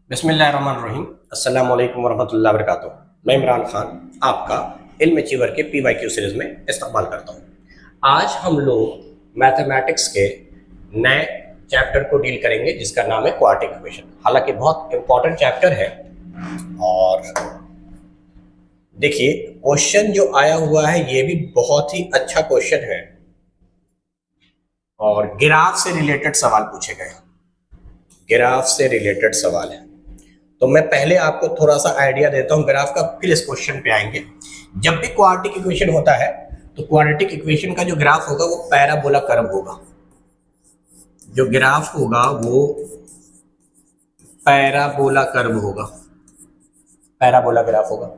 बिस्मिल्लाहिर्रहमानिर्रहीम। अस्सलाम वालेकुम वरहमतुल्लाहि वबरकातुहू। मैं इमरान खान आपका इल्म अचीवर के PYQ सीरीज़ में इस्तकबाल करता हूँ। आज हम लोग मैथमेटिक्स के नए चैप्टर को डील करेंगे जिसका नाम है क्वाड्रेटिक इक्वेशन। हालांकि बहुत इंपॉर्टेंट चैप्टर है और देखिए क्वेश्चन जो आया हुआ है ये भी बहुत ही अच्छा क्वेश्चन है और ग्राफ से रिलेटेड सवाल पूछे गए। ग्राफ से रिलेटेड सवाल है तो मैं पहले आपको थोड़ा सा आइडिया देता हूं ग्राफ का, फिर इस क्वेश्चन पे आएंगे। जब भी क्वाड्रेटिक इक्वेशन होता है तो क्वाड्रेटिक इक्वेशन का जो ग्राफ होगा वो पैराबोला कर्व होगा। जो ग्राफ होगा वो पैराबोला कर्व होगा, पैराबोला ग्राफ होगा।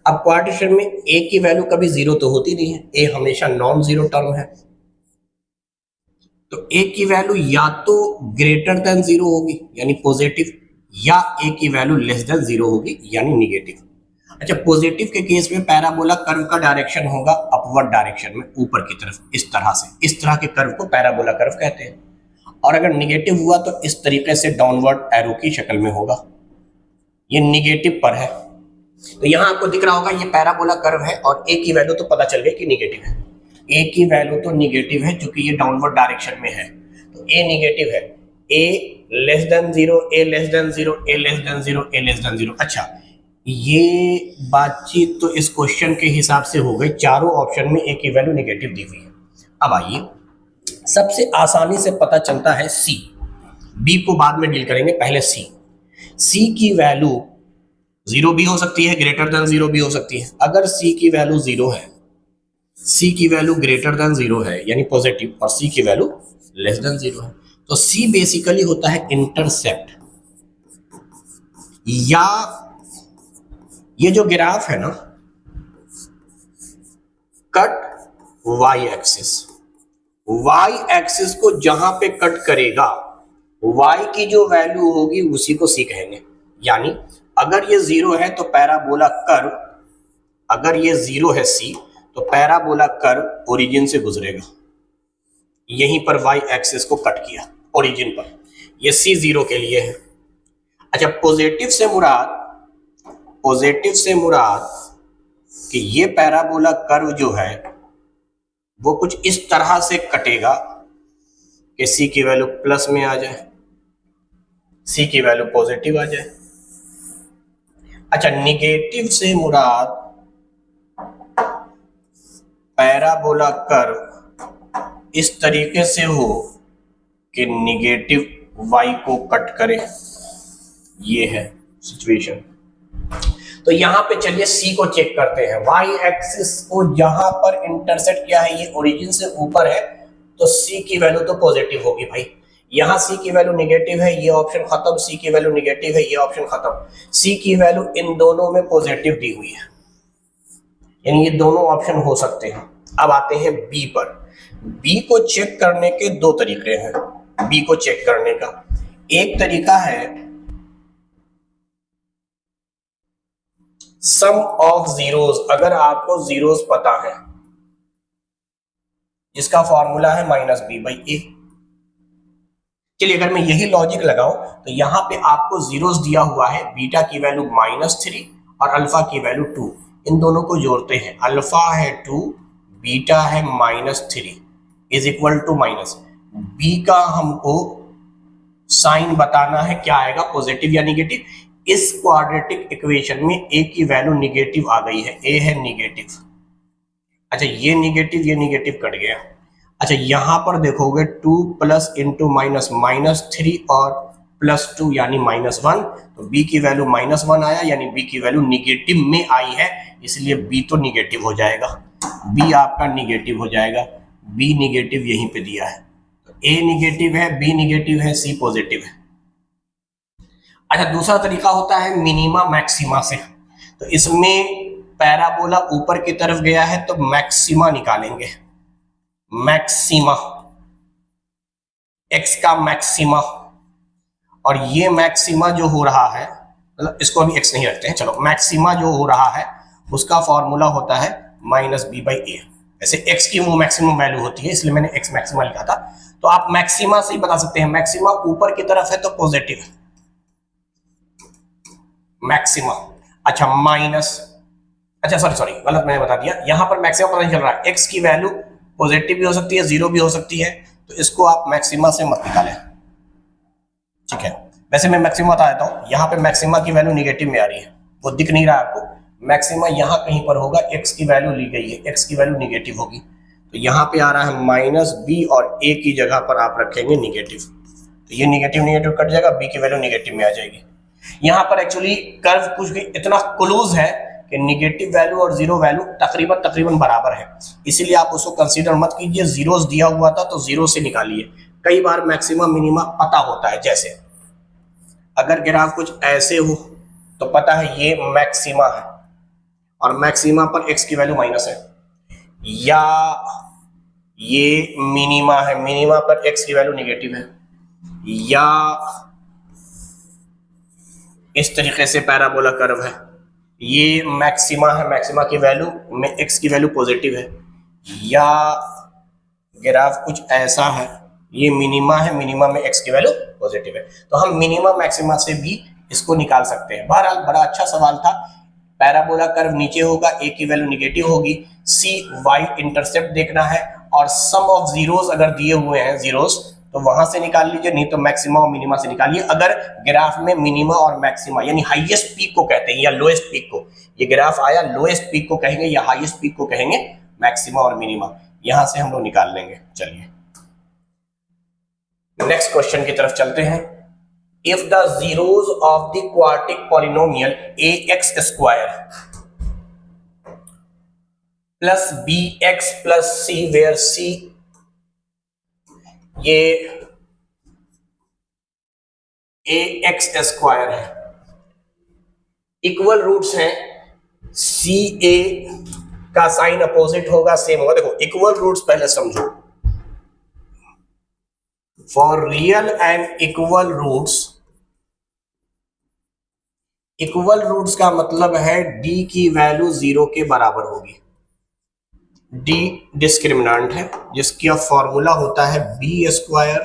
अब क्वाड्रेटिक में ए की वैल्यू कभी जीरो तो होती नहीं है, ए हमेशा नॉन जीरो टर्म है। तो ए की वैल्यू या तो ग्रेटर देन जीरो होगी यानी पॉजिटिव, या ए की वैल्यू लेस देन जीरो होगी यानी निगेटिव। अच्छा, पॉजिटिव के केस में पैराबोला कर्व का डायरेक्शन होगा अपवर्ड डायरेक्शन में, ऊपर की तरफ, इस तरह से। इस तरह के कर्व को पैराबोला कर्व कहते हैं। और अगर निगेटिव हुआ तो इस तरीके से डाउनवर्ड एरो की शक्ल में होगा। ये निगेटिव पर है तो यहां आपको दिख रहा होगा ये पैराबोला कर्व है और ए की वैल्यू तो पता चल गई कि निगेटिव है। ए की वैल्यू तो निगेटिव है क्योंकि ये डाउनवर्ड डायरेक्शन में है, तो ए निगेटिव है। ए लेस देन जीरो, ए लेस देन जीरो, ए लेस देन जीरो, ए लेस देन जीरो। अच्छा, ये बातचीत तो इस क्वेश्चन के हिसाब से हो गई। चारों ऑप्शन में ए की वैल्यू निगेटिव दी हुई है। अब आइए, सबसे आसानी से पता चलता है सी, बी को बाद में डील करेंगे, पहले सी। सी की वैल्यू जीरो भी हो सकती है, ग्रेटर देन जीरो भी हो सकती है। अगर सी की वैल्यू जीरो है, सी की वैल्यू ग्रेटर देन जीरो है यानी पॉजिटिव, और सी की वैल्यू लेस देन जीरो है, तो सी बेसिकली होता है इंटरसेप्ट। या ये जो ग्राफ है ना, cut Y axis, Y axis को जहां पे कट करेगा वाई की जो वैल्यू होगी उसी को सी कहेंगे। यानी अगर ये जीरो है तो पैराबोला कर्व, अगर ये जीरो है सी तो पैराबोला कर्व ओरिजिन से गुजरेगा। यहीं पर वाई एक्सिस को कट किया ओरिजिन पर, ये सी जीरो के लिए है। अच्छा, पॉजिटिव से मुराद कि ये पैराबोला कर्व जो है वो कुछ इस तरह से कटेगा कि सी की वैल्यू प्लस में आ जाए, सी की वैल्यू पॉजिटिव आ जाए। अच्छा, निगेटिव से मुराद पैराबोला कर्व इस तरीके से हो कि निगेटिव वाई को कट करे। ये है सिचुएशन। तो यहां पे चलिए सी को चेक करते हैं। वाई एक्सिस को जहां पर इंटरसेक्ट किया है, ये ओरिजिन से ऊपर है, तो सी की वैल्यू तो पॉजिटिव होगी भाई। यहां सी की वैल्यू निगेटिव है, ये ऑप्शन खत्म। सी की वैल्यू निगेटिव है, ये ऑप्शन खत्म। सी की वैल्यू इन दोनों में पॉजिटिव दी हुई है, यानी ये दोनों ऑप्शन हो सकते हैं। अब आते हैं बी पर। बी को चेक करने के दो तरीके हैं। बी को चेक करने का एक तरीका है सम ऑफ जीरोस। अगर आपको जीरोस पता है, जिसका फॉर्मूला है -b/a। चलिए, अगर मैं यही लॉजिक लगाऊं तो यहां पे आपको जीरोस दिया हुआ है, बीटा की वैल्यू -3 और अल्फा की वैल्यू 2। इन दोनों को जोड़ते हैं, अल्फा है 2, बीटा है -3 is equal to minus. B का हमको साइन बताना है, क्या आएगा, पॉजिटिव या निगेटिव। इस क्वाड्रेटिक इक्वेशन में ए की वैल्यू निगेटिव आ गई है, ए है निगेटिव। अच्छा, ये निगेटिव कट गया। अच्छा, यहां पर देखोगे 2 प्लस इंटू माइनस -3 और +2 यानी -1, तो बी की वैल्यू -1 आया, यानी बी की वैल्यू निगेटिव में आई है, इसलिए बी तो निगेटिव हो जाएगा। बी आपका निगेटिव हो जाएगा। बी निगेटिव यहीं पे दिया है, तो ए निगेटिव है, बी निगेटिव है, सी पॉजिटिव है। अच्छा, दूसरा तरीका होता है मिनिमा मैक्सिमा से। तो इसमें पैराबोला ऊपर की तरफ गया है तो मैक्सिमा निकालेंगे। मैक्सिमा, एक्स का मैक्सिमा, और ये मैक्सिमा जो हो रहा है, मतलब इसको अभी एक्स नहीं रखते हैं, चलो, मैक्सिमा जो हो रहा है उसका फॉर्मूला होता है -b/a। ऐसे एक्स की वो मैक्सिमम वैल्यू होती है, इसलिए मैंने एक्स मैक्सिमा लिखा था। तो आप मैक्सिमा से ही बता सकते हैं। मैक्सिमा ऊपर की तरफ है तो पॉजिटिव है, मैक्सिमा, अच्छा माइनस, अच्छा सॉरी गलत मैंने बता दिया, यहां पर मैक्सिमा पता नहीं चल रहा है, एक्स की वैल्यू पॉजिटिव भी हो सकती है, जीरो भी हो सकती है, तो इसको आप मैक्सिमा से मत निकालें, ठीक है। वैसे मैं मैक्सिमा बता देता हूं, यहां पे मैक्सिमा की वैल्यू निगेटिव में आ रही है, वो दिख नहीं रहा आपको, मैक्सिमा यहां कहीं पर होगा, एक्स की वैल्यू ली गई है, एक्स की वैल्यू निगेटिव होगी, तो यहां पे आ रहा है माइनस बी और ए की जगह पर आप रखेंगे निगेटिव, तो ये निगेटिव निगेटिव कट जाएगा, बी की वैल्यू निगेटिव में आ जाएगी। यहां पर एक्चुअली कर्व कुछ भी इतना क्लोज है कि निगेटिव वैल्यू और जीरो वैल्यू तकरीबन बराबर है, इसीलिए आप उसको कंसीडर मत कीजिए, जीरोस दिया हुआ था तो जीरो से निकालिए। कई बार मैक्सिमा मिनिमा पता होता है, जैसे अगर ग्राफ कुछ ऐसे हो तो पता है ये मैक्सिमा है और मैक्सिमा पर एक्स की वैल्यू माइनस है, या ये मिनिमा है, मिनिमा पर एक्स की वैल्यू निगेटिव है, या इस तरीके से पैराबोला कर्व है, ये मैक्सिमा है, मैक्सिमा की वैल्यू में एक्स की वैल्यू पॉजिटिव है, या ग्राफ कुछ ऐसा है, ये मिनिमा है, मिनिमा में एक्स की वैल्यू पॉजिटिव है, तो हम मिनिमा मैक्सिमा से भी इसको निकाल सकते हैं। बहरहाल बड़ा अच्छा सवाल था, पैराबोला कर्व नीचे होगा, ए की वैल्यू निगेटिव होगी, सी वाई इंटरसेप्ट देखना है, और सम ऑफ जीरोस अगर दिए हुए हैं जीरोस तो वहां से निकाल लीजिए, नहीं तो मैक्सिमा और मिनिमा से निकालिए। अगर ग्राफ में मिनिमा और मैक्सिमा यानी हाईएस्ट पीक को कहते हैं या लोएस्ट पीक को, ये ग्राफ आया लोएस्ट पीक को कहेंगे या हाईएस्ट पीक को कहेंगे, मैक्सिमा और मिनिमा, यहां से हम लोग निकाल लेंगे। चलिए नेक्स्ट क्वेश्चन की तरफ चलते हैं। If the zeros of the quadratic polynomial ax square plus bx plus c where c ये ax स्क्वायर है, इक्वल रूट्स हैं, सी ए का साइन अपोजिट होगा, सेम होगा। देखो इक्वल रूट्स पहले समझो, for real and equal roots, equal roots का मतलब है d की वैल्यू जीरो के बराबर होगी, d डिस्क्रिमिनेंट है जिसका फॉर्मूला होता है B square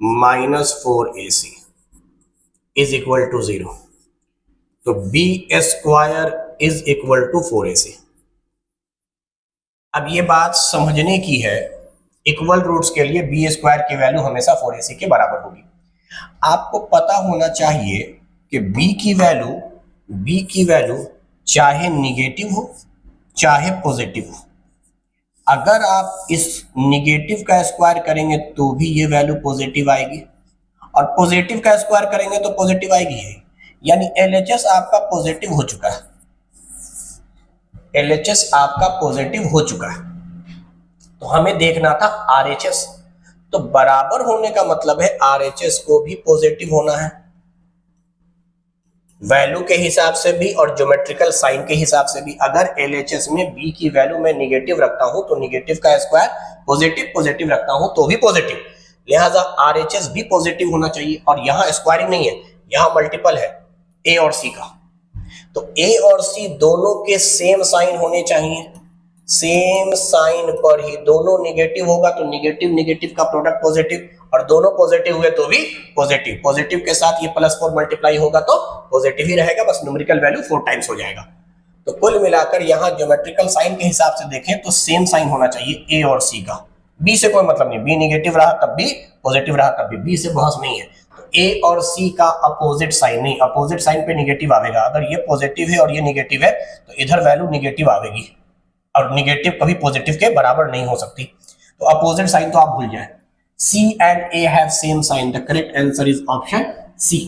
minus 4ac is equal to zero, तो B square is equal to 4ac। अब ये बात समझने की है, इक्वल रूट्स के लिए बी स्क्वायर की वैल्यू हमेशा 4ac के बराबर होगी। आपको पता होना चाहिए कि b की वैल्यू चाहे निगेटिव हो चाहे पॉजिटिव हो, अगर आप इस निगेटिव का स्क्वायर करेंगे तो भी ये वैल्यू पॉजिटिव आएगी, और पॉजिटिव का स्क्वायर करेंगे तो पॉजिटिव आएगी है, यानी LHS आपका पॉजिटिव हो चुका है, LHS आपका पॉजिटिव हो चुका है, तो हमें देखना था RHS, तो बराबर होने का मतलब है RHS को भी पॉजिटिव होना है, वैल्यू के हिसाब से भी और ज्योमेट्रिकल साइन के हिसाब से भी। अगर LHS में b की वैल्यू में निगेटिव रखता हूं तो निगेटिव का स्क्वायर पॉजिटिव रखता हूं तो भी पॉजिटिव, लिहाजा RHS भी पॉजिटिव होना चाहिए, और यहां स्क्वायरिंग नहीं है, यहां मल्टीपल है a और c का, तो a और c दोनों के सेम साइन होने चाहिए, सेम साइन पर ही दोनों निगेटिव होगा तो निगेटिव निगेटिव का प्रोडक्ट पॉजिटिव, और दोनों पॉजिटिव हुए तो भी पॉजिटिव, पॉजिटिव के साथ ये +4 मल्टीप्लाई होगा तो पॉजिटिव ही रहेगा, बस न्यूमेरिकल वैल्यू 4 टाइम्स हो जाएगा। तो कुल मिलाकर यहां ज्योमेट्रिकल साइन के हिसाब से देखें तो सेम साइन होना चाहिए a और c का, b से कोई मतलब नहीं, b निगेटिव रहा तब भी पॉजिटिव रहा तब भी, b से बहस नहीं है, तो a और c का अपोजिट साइन नहीं, अपोजिट साइन पे निगेटिव आवेगा, अगर ये पॉजिटिव है और ये निगेटिव है तो इधर वैल्यू निगेटिव आवेगी, और निगेटिव कभी पॉजिटिव के बराबर नहीं हो सकती, तो अपोजिट साइन तो आप भूल जाए। C and A have same sign, the correct answer is option C।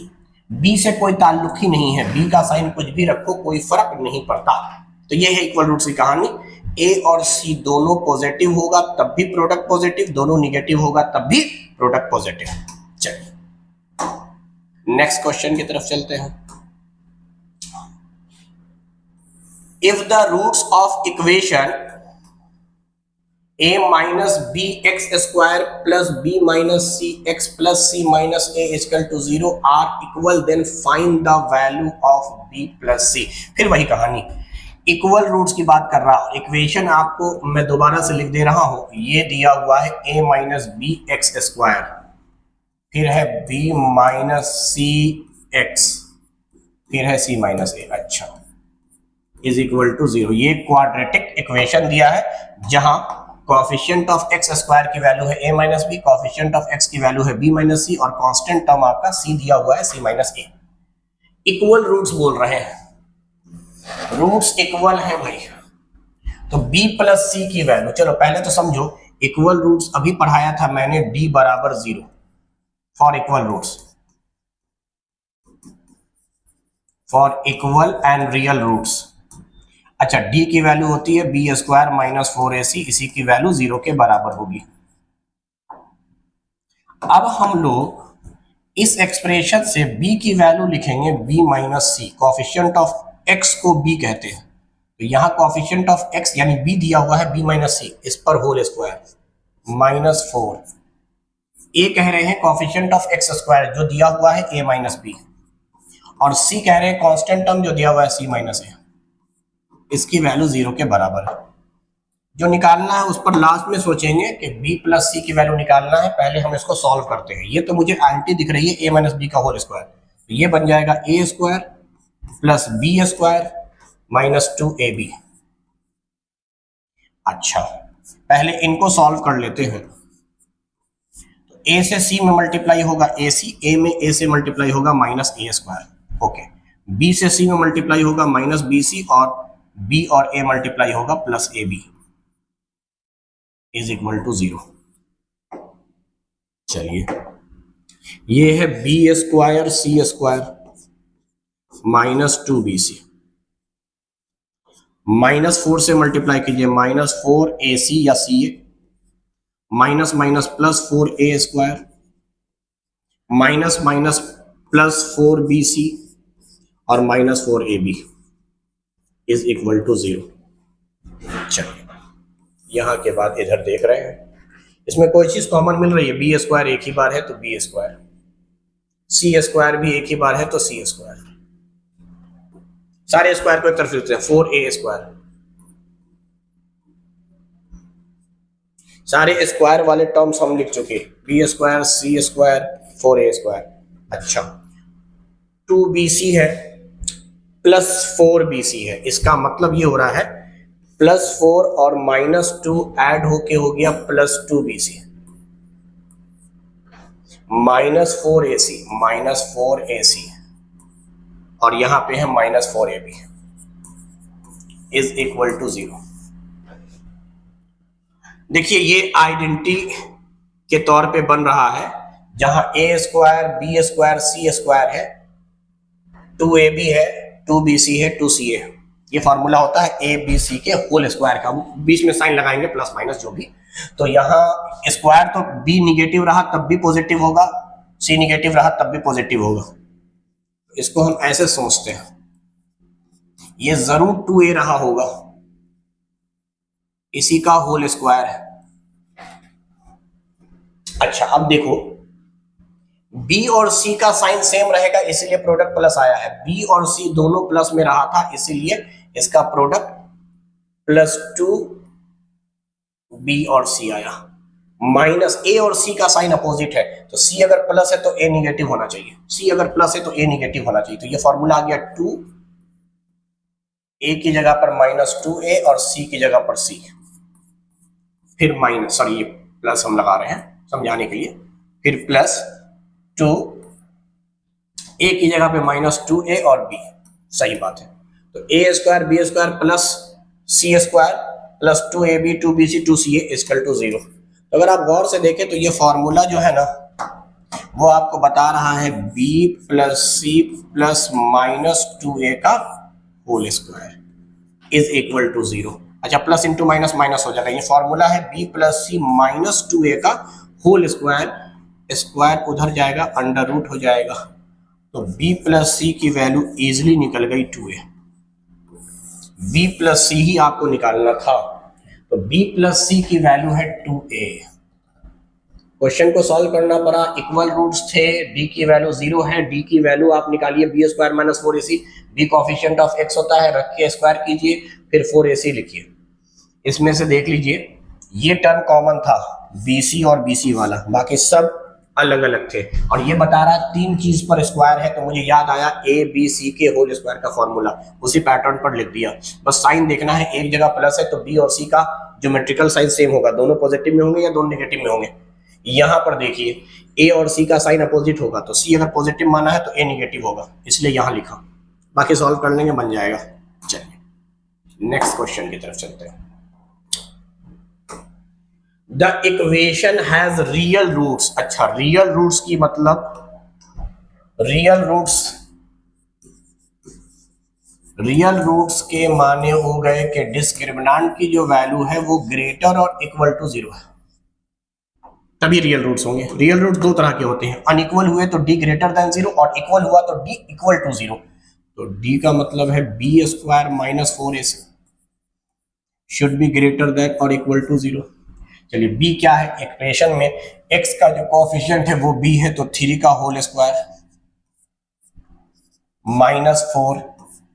B से कोई ताल्लुक ही नहीं है, B का साइन कुछ भी रखो कोई फर्क नहीं पड़ता, तो ये है इक्वल रूट्स की कहानी। A और C दोनों पॉजिटिव होगा तब भी प्रोडक्ट पॉजिटिव, दोनों निगेटिव होगा तब भी प्रोडक्ट पॉजिटिव। चलिए नेक्स्ट क्वेश्चन की तरफ चलते हैं। If the roots of equation a minus bx square plus b minus cx plus c minus a is equal to 0 are equal, then find the value of b plus c। फिर वही कहानी, equal roots की बात कर रहा हूं, equation आपको मैं दोबारा से लिख दे रहा हूं, ये दिया हुआ है a minus bx स्क्वायर, फिर है b minus cx फिर है c माइनस ए, अच्छा, इज इक्वल टू 0। ये क्वाड्रेटिक इक्वेशन दिया है जहां कोएफिशिएंट ऑफ एक्स स्क्वायर की वैल्यू है a minus B, coefficient of x की वैल्यू है b माइनस सी और कांस्टेंट टर्म आपका c दिया हुआ है c minus A. Equal roots बोल रहे हैं, रूट्स इक्वल है भाई, तो b प्लस सी की वैल्यू, चलो पहले तो समझो इक्वल रूट्स अभी पढ़ाया था मैंने, d बराबर 0 for equal roots, for equal and real roots. अच्छा, d की वैल्यू होती है बी स्क्वायर माइनस 4ac, इसी की वैल्यू 0 के बराबर होगी। अब हम लोग इस एक्सप्रेशन से b की वैल्यू लिखेंगे b minus C, coefficient of x को b कहते हैं, तो यहाँ कोएफिशिएंट ऑफ x यानी b दिया हुआ है b माइनस सी, इस पर होल स्क्वायर माइनस 4, a कह रहे हैं कोएफिशिएंट ऑफ x स्क्वायर जो दिया हुआ है a माइनस बी, और c कह रहे हैं कांस्टेंट टर्म जो दिया हुआ है c माइनस ए, इसकी वैल्यू 0 के बराबर है। जो निकालना है उस पर लास्ट में सोचेंगे कि b प्लस सी की वैल्यू निकालना है, पहले हम इसको सॉल्व करते हैं। ये तो मुझे आंटी दिख रही है a माइनस बी का होल स्क्वायर, तो ये बन जाएगा a square plus B square minus 2ab। अच्छा, पहले इनको सॉल्व कर लेते हैं, तो a से c में मल्टीप्लाई होगा ac, a में a से मल्टीप्लाई होगा minus a square, okay, b से c में मल्टीप्लाई होगा माइनस bc, और b और a मल्टीप्लाई होगा plus ab, is equal to 0। चलिए, ये है B square C square minus 2bc, minus 4 से मल्टीप्लाई कीजिए माइनस 4ac या ca, minus minus plus 4a square, minus minus plus 4bc और minus 4ab is equal to 0। चलिए, यहां के बाद इधर देख रहे हैं, इसमें कोई चीज कॉमन मिल रही है, बी स्क्वायर एक ही बार है तो बी स्क्वायर, सी स्क्वायर भी एक ही बार है तो सी स्क्वायर, सारे स्क्वायर को एक तरफ लिखते हैं, 4a स्क्वायर, सारे स्क्वायर वाले टर्म्स हम लिख चुके, B square C square 4a square. अच्छा, 2bc है प्लस 4bc है, इसका मतलब ये हो रहा है प्लस 4 और माइनस 2 ऐड होके हो गया प्लस 2bc, माइनस 4ac और यहां पे है minus 4ab is equal to 0। देखिए, ये आइडेंटिटी के तौर पे बन रहा है, जहां a square B square C square है, 2ab है 2bc है 2ca है, ये फॉर्मूला होता है ए बी सी के होल स्क्वायर का, बीच में साइन लगाएंगे प्लस माइनस जो भी, तो यहाँ स्क्वायर तो b निगेटिव रहा तब भी पॉजिटिव होगा, c निगेटिव रहा तब भी पॉजिटिव होगा, इसको हम ऐसे सोचते हैं, ये जरूर 2a रहा होगा, इसी का होल स्क्वायर है। अच्छा, अब देखो b और c का साइन सेम रहेगा इसीलिए प्रोडक्ट प्लस आया है, b और c दोनों प्लस में रहा था इसीलिए इसका प्रोडक्ट प्लस 2b और c आया, माइनस a और c का साइन अपोजिट है, तो c अगर प्लस है तो a निगेटिव होना चाहिए, c अगर प्लस है तो a निगेटिव होना चाहिए, तो ये फॉर्मूला आ गया 2 a की जगह पर माइनस 2a और c की जगह पर c, फिर माइनस, सॉरी ये प्लस हम लगा रहे हैं समझाने के लिए, फिर प्लस 2 a की जगह पे माइनस 2a और b, सही बात है, तो a square B square plus c square plus 2ab 2bc 2ca equal to 0। तो अगर आप गौर से देखें तो ये फॉर्मूला जो है ना वो आपको बता रहा है b plus C plus minus 2a का whole square is equal to 0। अच्छा, प्लस इंटू माइनस माइनस हो जाएगा, ये फॉर्मूला है b प्लस सी माइनस 2a का होल स्क्वायर, स्क्वायर उधर जाएगा अंडर रूट हो जाएगा, तो b प्लस सी की वैल्यू इजिली निकल गई 2a, b प्लस सी ही आपको निकालना था, तो b प्लस सी की वैल्यू है 2a। क्वेश्चन को सॉल्व करना पड़ा, इक्वल रूट्स थे, d की वैल्यू 0 है, d की वैल्यू आप निकालिए B square minus 4ac, b coefficient of x होता है, रख के स्क्वायर कीजिए, फिर 4ac लिखिए। इसमें से देख लीजिए ये टर्म कॉमन था bc और bc वाला, बाकी सब अलग अलग थे, और ये बता रहा है 3 चीज पर स्क्वायर है, तो मुझे याद आया ए बी सी के होल स्क्वायर का फॉर्मूला, उसी पैटर्न पर लिख दिया। बस साइन देखना है, एक जगह प्लस है तो बी और सी का ज्योमेट्रिकल साइन सेम होगा, दोनों पॉजिटिव में होंगे या दोनों नेगेटिव में होंगे। यहां पर देखिए ए और सी का साइन अपोजिट होगा, तो सी अगर पॉजिटिव माना है तो ए नेगेटिव होगा, इसलिए यहां लिखा। बाकी सॉल्व कर लेंगे, बन जाएगा। चलिए नेक्स्ट क्वेश्चन की तरफ चलते हैं। The equation has real roots. अच्छा, रियल रूट्स की मतलब रियल रूट्स के माने हो गए कि डिस्क्रिमिनेंट की जो वैल्यू है वो ग्रेटर और इक्वल टू 0 है, तभी रियल रूट्स होंगे। रियल रूट्स दो तरह के होते हैं, अनइक्वल हुए तो डी ग्रेटर देन 0 और इक्वल हुआ तो डी इक्वल टू 0। तो डी का मतलब है B square minus 4ac should be greater than और इक्वल टू 0। चलिए बी क्या है, इक्वेशन में x का जो कोएफिशिएंट है वो b है, तो 3 का होल स्क्वायर माइनस 4।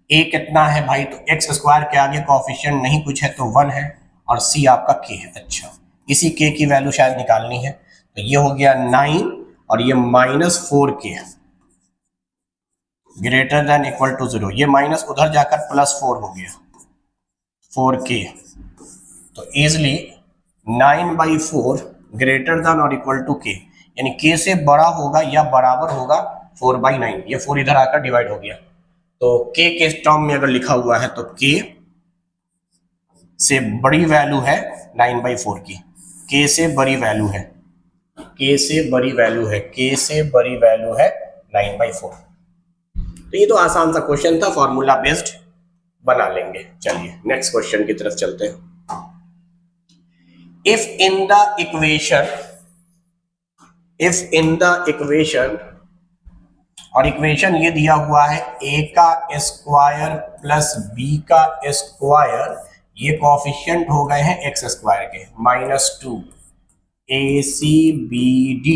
a कितना है भाई, तो x स्क्वायर के आगे कोएफिशिएंट नहीं कुछ है तो 1 है, और c आपका k है। अच्छा, इसी k की वैल्यू शायद निकालनी है, तो ये हो गया 9 और ये minus 4k greater than equal to 0। ये माइनस उधर जाकर प्लस 4 हो गया 4k, तो इजिली 9/4 ग्रेटर देन और इक्वल टू k, यानी k से बड़ा होगा या बराबर होगा 4/9। ये 4 इधर आकर डिवाइड हो गया, तो k के टर्म में अगर लिखा हुआ है तो k से बड़ी वैल्यू है 9/4 की, k से बड़ी वैल्यू है, k से बड़ी वैल्यू है, k से बड़ी वैल्यू है 9/4। तो ये तो आसान सा क्वेश्चन था, फॉर्मूला बेस्ड बना लेंगे। चलिए नेक्स्ट क्वेश्चन की तरफ चलते हैं। if in the equation और इक्वेशन ये दिया हुआ है a का स्क्वायर प्लस b का स्क्वायर, ये कोएफिशिएंट हो गए हैं x स्क्वायर के, -2 acbd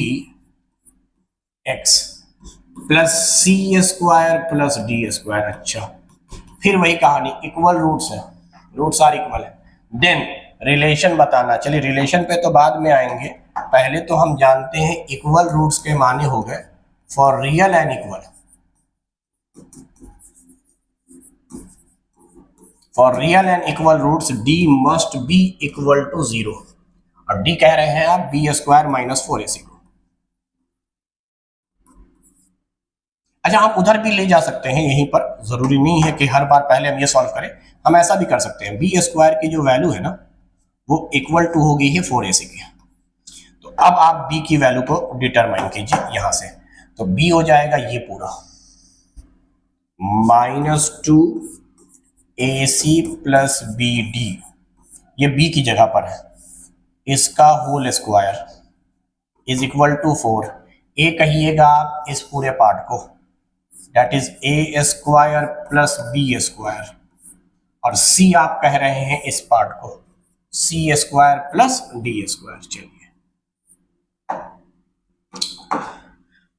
x plus c square plus d square. अच्छा, फिर वही कहानी, इक्वल रूट्स है, रूट्स आर इक्वल है। देन रिलेशन बताना। चलिए रिलेशन पे तो बाद में आएंगे, पहले तो हम जानते हैं इक्वल रूट्स के माने हो गए for real and equal. For real and equal roots d must be equal to 0, और d कह रहे हैं आप b स्क्वायर माइनस 4ac को। अच्छा, हम उधर भी ले जा सकते हैं, यहीं पर जरूरी नहीं है कि हर बार पहले हम ये सॉल्व करें, हम ऐसा भी कर सकते हैं। b स्क्वायर की जो वैल्यू है ना वो इक्वल टू हो गई है 4ac की, तो अब आप b की वैल्यू को डिटरमाइन कीजिए यहां से, तो b हो जाएगा ये पूरा -2 ac प्लस bd, ये b की जगह पर है, इसका whole square is equal to 4। a कहिएगा आप इस पूरे पार्ट को, that is a square plus b square, और c आप कह रहे हैं इस पार्ट को c square plus d square. चलिए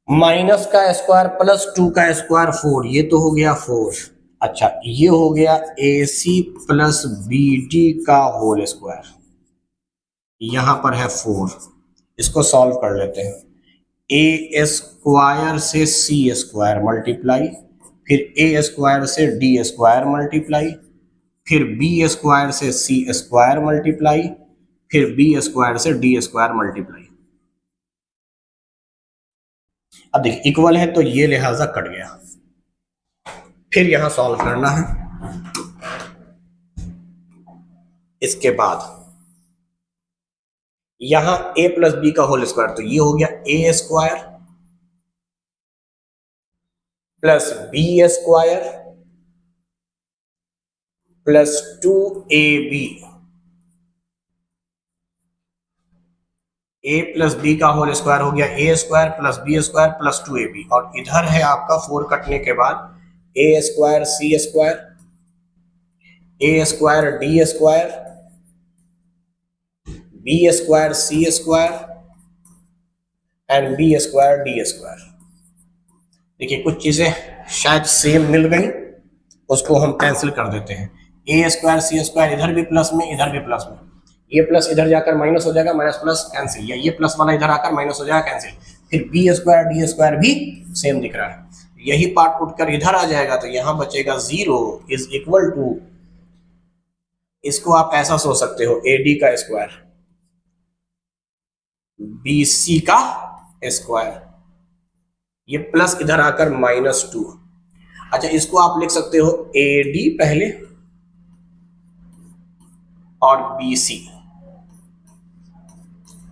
माइनस का स्क्वायर प्लस 2 का स्क्वायर 4, ये तो हो गया 4। अच्छा, ये हो गया ac प्लस bd का होल स्क्वायर, यहां पर है 4, इसको सॉल्व कर लेते हैं। a स्क्वायर से c स्क्वायर मल्टीप्लाई, फिर a स्क्वायर से d स्क्वायर मल्टीप्लाई, फिर b स्क्वायर से c स्क्वायर मल्टीप्लाई, फिर b स्क्वायर से d स्क्वायर मल्टीप्लाई। अब देखिए इक्वल है तो ये लिहाजा कट गया, फिर यहां सॉल्व करना है। इसके बाद यहां a प्लस बी का होल स्क्वायर, तो ये हो गया a square plus b square plus 2ab, a plus B का होल स्क्वायर हो गया a square plus b square plus 2ab, और इधर है आपका 4 कटने के बाद a square c square, a square d square, b square c square and b square d square. देखिए कुछ चीजें शायद सेम मिल गई, उसको हम कैंसिल कर देते हैं। a स्क्वायर c स्क्वायर इधर भी प्लस में, इधर भी प्लस में, ये प्लस इधर जाकर माइनस हो जाएगा, माइनस प्लस कैंसिल, या ये प्लस वाला इधर आकर माइनस हो जाएगा कैंसिल। फिर बी स्क्वायर डी स्क्वायर भी सेम दिख रहा है, यही पार्ट उठकर इधर आ जाएगा तो यहां बचेगा 0 इज इक्वल टू, इसको आप ऐसा सोच सकते हो AD का स्क्वायर BC का स्क्वायर, ये प्लस इधर आकर -2। अच्छा इसको आप लिख सकते हो AD पहले और BC।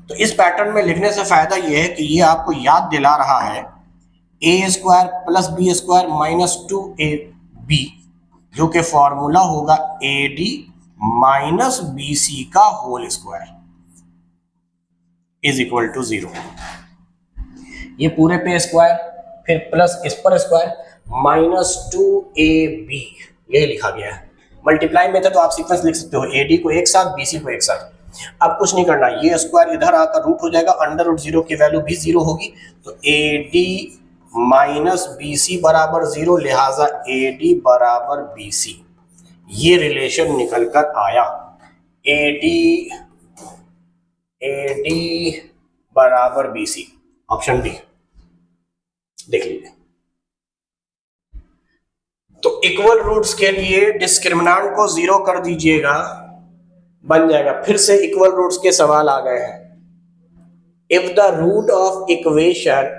तो इस पैटर्न में लिखने से फायदा यह है कि ये आपको याद दिला रहा है A square plus B square -2AB, जो कि फॉर्मूला होगा AD माइनस BC का whole square is equal to 0। ये पूरे पे स्क्वायर फिर प्लस इस पर स्क्वायर -2AB, ये लिखा गया है। मल्टीप्लाई में तो आप सीक्वेंस लिख सकते हो AD को एक साथ BC को एक साथ। अब कुछ नहीं करना, ये स्क्वायर इधर आकर रूट हो जाएगा, √0 की वैल्यू भी 0 होगी, तो AD माइनस BC बराबर 0, लिहाजा AD बराबर BC, ये रिलेशन निकल कर आया। AD बराबर BC, ऑप्शन डी देख लीजिए। तो इक्वल रूट्स के लिए डिस्क्रिमिनेंट को 0 कर दीजिएगा, बन जाएगा। फिर से इक्वल रूट्स के सवाल आ गए हैं। If the root of equation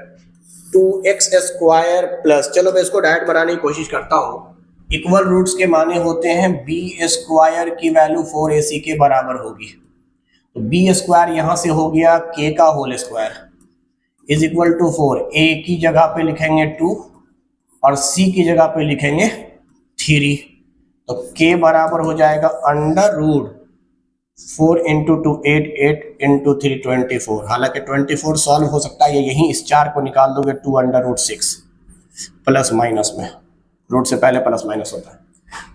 2x square plus, चलो मैं इसको डायरेक्ट बनाने की कोशिश करता हूं। इक्वल रूट्स के माने होते हैं b स्क्वायर की वैल्यू 4ac के बराबर होगी, तो b स्क्वायर यहां से हो गया k का whole square is equal to 4। a की जगह पे लिखेंगे 2 और c की जगह पे लिखेंगे 3, तो k बराबर हो जाएगा √4 × 2 8, 8 × 3 24। हालांकि 24 सॉल्व हो सकता है, यहीं इस 4 को निकाल दोगे 2√6 प्लस माइनस में, रूट से पहले प्लस माइनस होता है,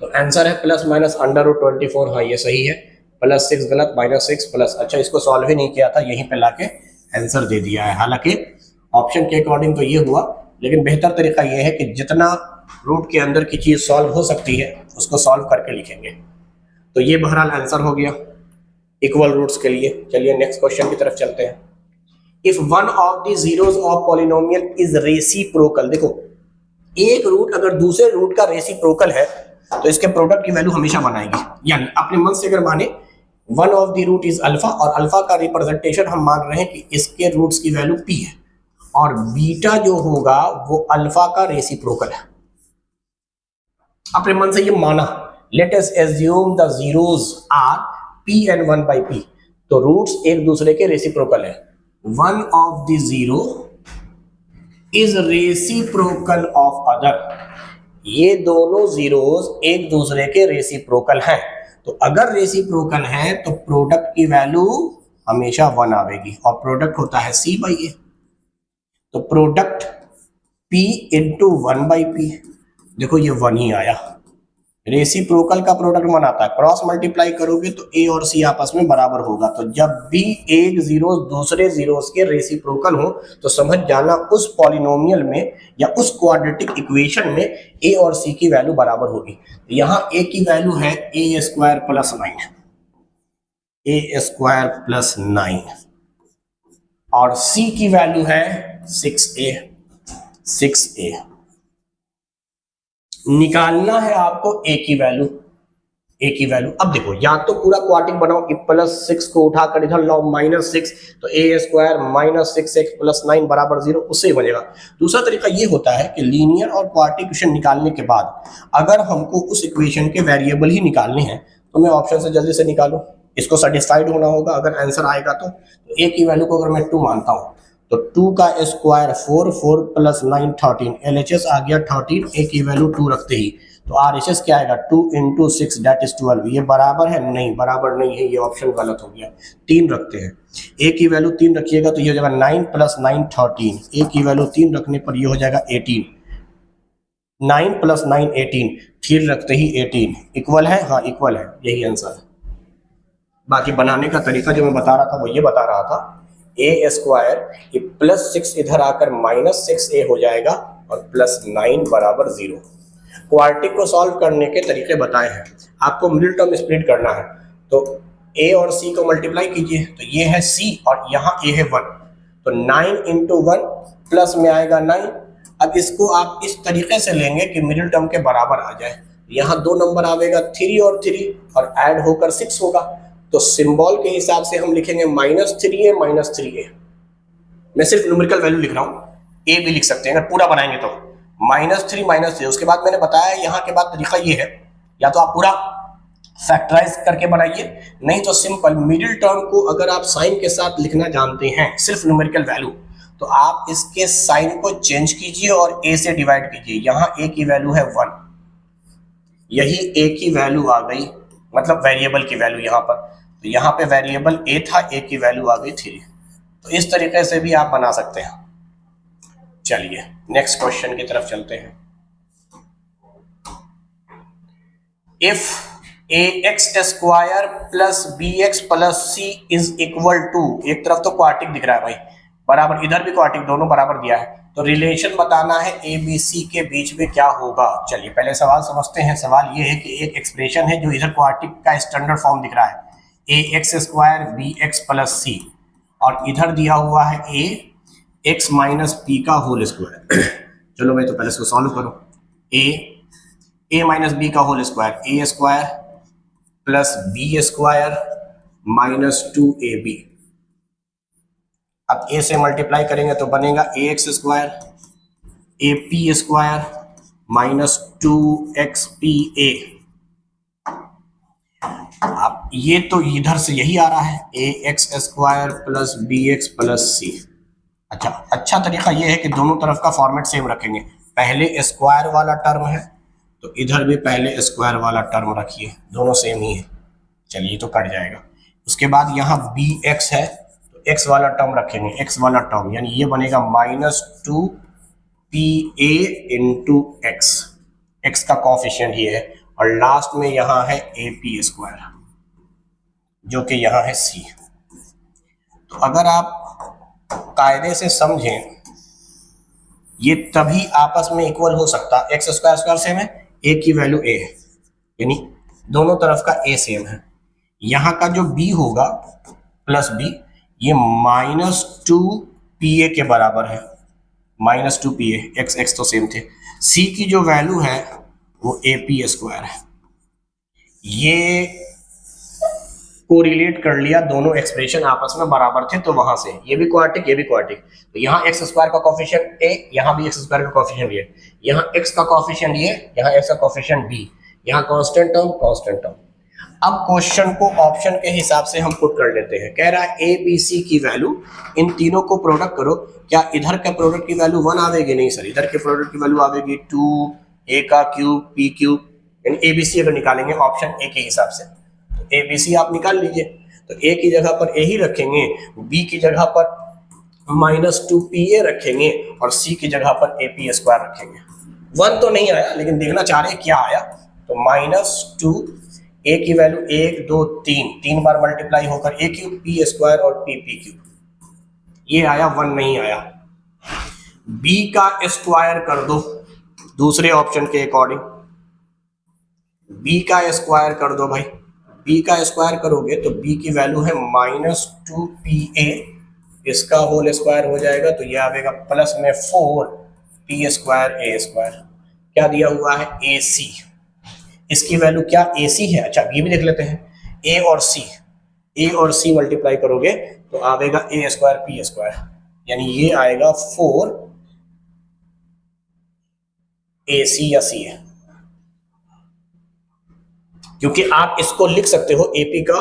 तो आंसर है प्लस माइनस √24। हाँ ये सही है, +6 गलत, -6 प्लस। अच्छा इसको सॉल्व ही नहीं किया था, यहीं पे लाके आंसर दे दिया है। हालांकि ऑप्शन के अकॉर्डिंग तो ये हुआ, लेकिन बेहतर तरीका ये है कि जितना रूट के अंदर की चीज सॉल्व हो सकती है उसको सॉल्व करके लिखेंगे। तो ये बहरहाल आंसर हो गया इक्वल रूट्स के लिए। चलिए नेक्स्ट क्वेश्चन की तरफ चलते हैं। If one of the zeros of polynomial is reciprocal, देखो एक रूट अगर दूसरे रूट का रेसिप्रोकल है तो इसके प्रोडक्ट की वैल्यू हमेशा 1 आएगी। यानी अपने मन से अगर माने one of the root is alpha, और अल्फा का रिप्रेजेंटेशन हम मान रहे हैं कि इसके रूट्स की वैल्यू p है, और बीटा जो होगा वो अल्फा का रेसिप्रोकल है। अपने मन से ये माना, let us assume the zeros are p and 1/p, तो रूट्स एक दूसरे के रेसिप्रोकल है। One of the zero is reciprocal of other, ये दोनों जीरोस एक दूसरे के रेसिप्रोकल हैं। तो अगर रेसिप्रोकल है तो प्रोडक्ट की वैल्यू हमेशा 1 आवेगी, और प्रोडक्ट होता है c/a, तो प्रोडक्ट p × 1/p, देखो ये 1 ही आया। रेसिप्रोकल का प्रोडक्ट 1 आता है, क्रॉस मल्टीप्लाई करोगे तो a और c आपस में बराबर होगा। तो जब भी एक जीरो दूसरे जीरोस के रेसिप्रोकल हो तो समझ जाना उस पॉलिनोमियल में या उस क्वाड्रेटिक इक्वेशन में a और c की वैल्यू बराबर होगी। यहाँ a की वैल्यू है a² + 9, और c की वैल्यू है 6a। निकालना है आपको a की वैल्यू। अब देखो, या तो पूरा क्वाड्रेटिक बनाओ, +6 को उठाकर इधर लाओ -6, तो a² - 6x + 9 = 0, उससे ही बनेगा। दूसरा तरीका ये होता है कि लीनियर और क्वाड्रेटिक इक्वेशन निकालने के बाद अगर हमको उस इक्वेशन के वेरिएबल ही निकालने हैं तो मैं ऑप्शन से जल्दी से निकालूं, इसको सेटिस्फाइड होना होगा। अगर आंसर आएगा तो a की वैल्यू को अगर मैं 2 मानता हूं तो 2 का स्क्वायर 4, 4 + 9 13, LHS आ गया 13, a की वैल्यू 2 रखते ही, तो RHS क्या आएगा 2 × 6 दैट इज 12। ये बराबर है? नहीं, बराबर नहीं है, ये ऑप्शन गलत हो गया। 3 रखते हैं, a की वैल्यू 3 रखिएगा तो ये हो जाएगा 9 + 9 13, a की वैल्यू 3 रखने पर ये हो जाएगा 18, 9 + 9 18, 3 रखते ही 18। इक्वल है? हाँ इक्वल है, यही आंसर है। बाकी बनाने का तरीका जो मैं बता रहा था वो ये बता रहा था, a² ये +6 इधर आकर -6a हो जाएगा और +9 = 0। क्वाड्रेटिक को सॉल्व करने के तरीके बताए हैं। आपको मिडिल टर्म स्प्लिट करना है, तो a और c को मल्टीप्लाई कीजिए, तो ये है c और यहाँ a है 1, तो तो 9 इंटू 1 प्लस में आएगा 9। अब इसको आप इस तरीके से लेंगे कि मिडिल टर्म के बराबर आ जाए। यहाँ दो नंबर आवेगा 3 और 3 और ऐड होकर 6 होगा। तो सिंबल के हिसाब से हम लिखेंगे -3a -3a। मैं सिर्फ न्यूमेरिकल वैल्यू लिख रहा हूँ, ए भी लिख सकते हैं अगर पूरा बनाएंगे तो। -3 -3। उसके बाद मैंने बताया यहाँ के बाद तरीका ये है, या तो आप पूरा फैक्टराइज करके बनाइए, नहीं तो सिंपल मिडिल टर्म को अगर आप साइन के साथ लिखना जानते हैं सिर्फ न्यूमेरिकल वैल्यू, तो आप इसके साइन को चेंज कीजिए और a से डिवाइड कीजिए। यहाँ a की वैल्यू है 1, यही a की वैल्यू आ गई, मतलब वेरिएबल की वैल्यू यहाँ पर। तो यहाँ पे वेरिएबल a था, a की वैल्यू आ गई 3। तो इस तरीके से भी आप बना सकते हैं। चलिए नेक्स्ट क्वेश्चन की तरफ चलते हैं। If ax² plus bx plus c is equal to, एक तरफ तो क्वार्टिक दिख रहा है भाई बराबर, इधर भी क्वार्टिक, दोनों बराबर दिया है, तो रिलेशन बताना है ए बी सी के बीच में क्या होगा। चलिए पहले सवाल समझते हैं। सवाल ये है कि एक एक्सप्रेशन है जो इधर क्वार्टिक का स्टैंडर्ड फॉर्म दिख रहा है, ax² bx प्लस c, और इधर दिया हुआ है ax माइनस p का होल स्क्वायर। चलो भाई तो पहले इसको सॉल्व करो। a माइनस b का whole square, a² plus b² minus 2ab। अब a से मल्टीप्लाई करेंगे तो बनेगा ax² ap² माइनस 2xpa। अब ये तो इधर से यही आ रहा है, ax² plus bx plus c। अच्छा तरीका ये है कि दोनों तरफ का फॉर्मेट सेम रखेंगे। पहले स्क्वायर वाला टर्म है तो इधर भी पहले स्क्वायर वाला टर्म रखिए, दोनों सेम ही है। चलिए तो कट जाएगा। उसके बाद यहाँ bx है तो x वाला टर्म रखेंगे, x वाला टर्म यानी ये बनेगा -2pa इंटू x का कॉफिशिएंट ये है, और लास्ट में यहाँ है ap² जो कि यहाँ है c। तो अगर आप कायदे से समझें, ये तभी आपस में इक्वल हो सकता, x² सेम है, a की वैल्यू a है, यानी दोनों तरफ का a सेम है। यहाँ का जो b होगा प्लस b, ये -2pa के बराबर है, -2pa, x तो सेम थे। c की जो वैल्यू है वो ap² है। ये कोरिलेट कर लिया, दोनों एक्सप्रेशन आपस में बराबर थे तो वहां से ये भी क्वार्टिक ये भी क्वार्टिक। तो यहाँ x² का कॉफिशिएंट a, यहाँ भी x² का कॉफिशिएंट ये, यहाँ x का कॉफिशिएंट ये, यहाँ x का कॉफिशिएंट b, यहाँ कांस्टेंट टर्म। अब क्वेश्चन को ऑप्शन के हिसाब से हम पुट कर लेते हैं। कह रहा है a b c की वैल्यू, इन तीनों को प्रोडक्ट करो, क्या इधर के प्रोडक्ट की वैल्यू 1 आवेगी? नहीं सर, इधर के प्रोडक्ट की वैल्यू आवेगी 2a का क्यूब p क्यूब, यानी a b c अगर निकालेंगे ऑप्शन a के हिसाब से तो a b c आप निकाल लीजिए। तो a की जगह पर a ही रखेंगे, b की जगह पर -2pa रखेंगे और c की जगह पर ap² रखेंगे। 1 तो नहीं आया लेकिन देखना चाह रहे हैं क्या आया, तो -2, a की वैल्यू 1 2 3 बार मल्टीप्लाई होकर a क्यूब p² और p क्यूब, ये आया, 1 नहीं आया। b का स्क्वायर कर दो दूसरे ऑप्शन के अकॉर्डिंग, b का स्क्वायर कर दो भाई। b का स्क्वायर करोगे तो b की वैल्यू है -2pa, इसका होल स्क्वायर हो जाएगा तो यह आएगा प्लस में 4p² a²। क्या दिया हुआ है? ac, इसकी वैल्यू क्या ac है? अच्छा ये भी देख लेते हैं, a और c मल्टीप्लाई करोगे तो आएगा a² p², यानी ये आएगा 4ac या c है, क्योंकि आप इसको लिख सकते हो ap का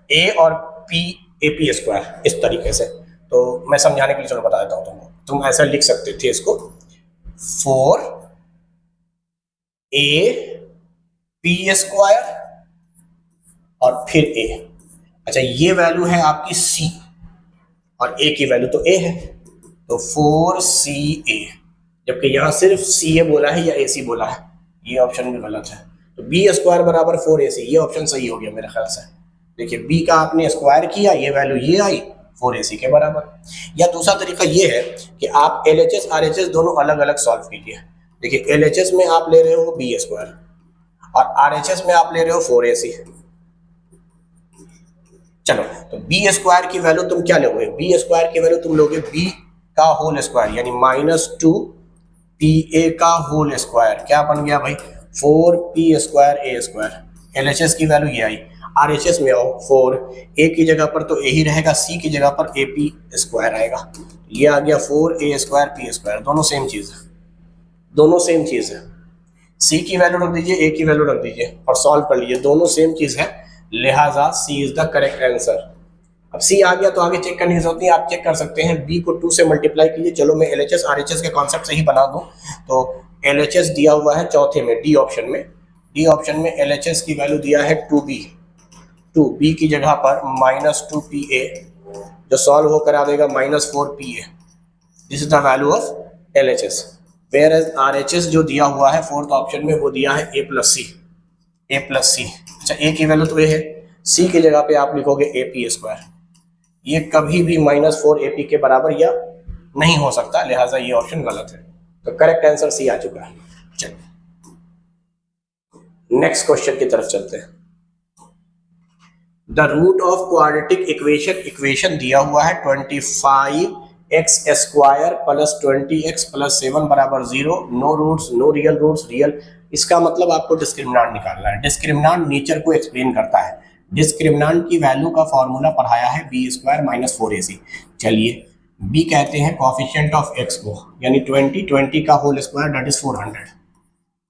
a और p ap² इस तरीके से। तो मैं समझाने के लिए चलो बता देता हूं तुमको, तुम ऐसा लिख सकते थे इसको 4a p² और फिर a। अच्छा ये वैल्यू है आपकी c और a की वैल्यू तो a है, तो 4ca, जबकि यहां सिर्फ ca बोला है या ac बोला है, ये ऑप्शन भी गलत है। तो b² बराबर 4ac, ये ऑप्शन सही हो गया मेरे ख्याल से। देखिए b का आपने स्क्वायर किया, ये वैल्यू ये आई 4ac के बराबर। या दूसरा तरीका ये है कि आप LHS RHS दोनों अलग अलग सॉल्व कीजिए। देखिए LHS में आप ले रहे हो b² और RHS में आप ले रहे हो 4ac। चलो, तो बी स्क्वायर की वैल्यू तुम क्या लोगे, बी स्क्वायर की वैल्यू तुम लोगे बी का होल स्क्वायर यानी -2 पी ए का होल स्क्वायर, क्या बन गया भाई 4 पी स्क्वायर ए स्क्वायर। एलएचएस की वैल्यू ये आई, आरएचएस में आओ 4 ए की जगह पर तो ए ही रहेगा, सी की जगह पर ए पी स्क्वायर आएगा, ये आ गया 4 ए स्क्वायर पी स्क्वायर, दोनों सेम चीज है, दोनों सेम चीज है। सी की वैल्यू रख दीजिए, ए की वैल्यू रख दीजिए और सॉल्व कर लीजिए, दोनों सेम चीज है, लिहाजा सी इज द करेक्ट आंसर। अब सी आ गया तो आगे चेक करने की जरूरत नहीं, आप चेक कर सकते हैं, बी को 2 से मल्टीप्लाई कीजिए। चलो मैं एलएचएस आरएचएस के कॉन्सेप्ट से ही बना दूं, तो एलएचएस दिया हुआ है चौथे में डी ऑप्शन में, डी ऑप्शन में एलएचएस की वैल्यू दिया है 2b, 2b की जगह पर -2pa, जो सॉल्व होकर आ जाएगा -4pa, this is the value of LHS. Whereas RHS जो दिया हुआ है फोर्थ ऑप्शन में वो दिया है a प्लस सी, a प्लस सी। अच्छा, a की वैल्यू तो ये है, c की जगह पे आप लिखोगे ए पी स्क्वायर, ये कभी भी -4ap के बराबर या नहीं हो सकता, लिहाजा ये ऑप्शन गलत है, तो करेक्ट आंसर सी आ चुका है। चलिए नेक्स्ट क्वेश्चन की तरफ चलते हैं। The root of quadratic equation, equation दिया हुआ है 25x square plus 20x plus 7 बराबर 0, no roots, no real roots, real, इसका मतलब आपको डिस्क्रिमिनेंट निकालना है। डिस्क्रिमिनेंट नेचर को एक्सप्लेन करता है, डिस्क्रिमिनेंट की वैल्यू का फॉर्मूला पढ़ाया है बी स्क्वायर माइनस 4ac। चलिए बी कहते हैं कोफिशिएंट ऑफ एक्स को, यानी 20 का होल स्क्वायर दैट इज 400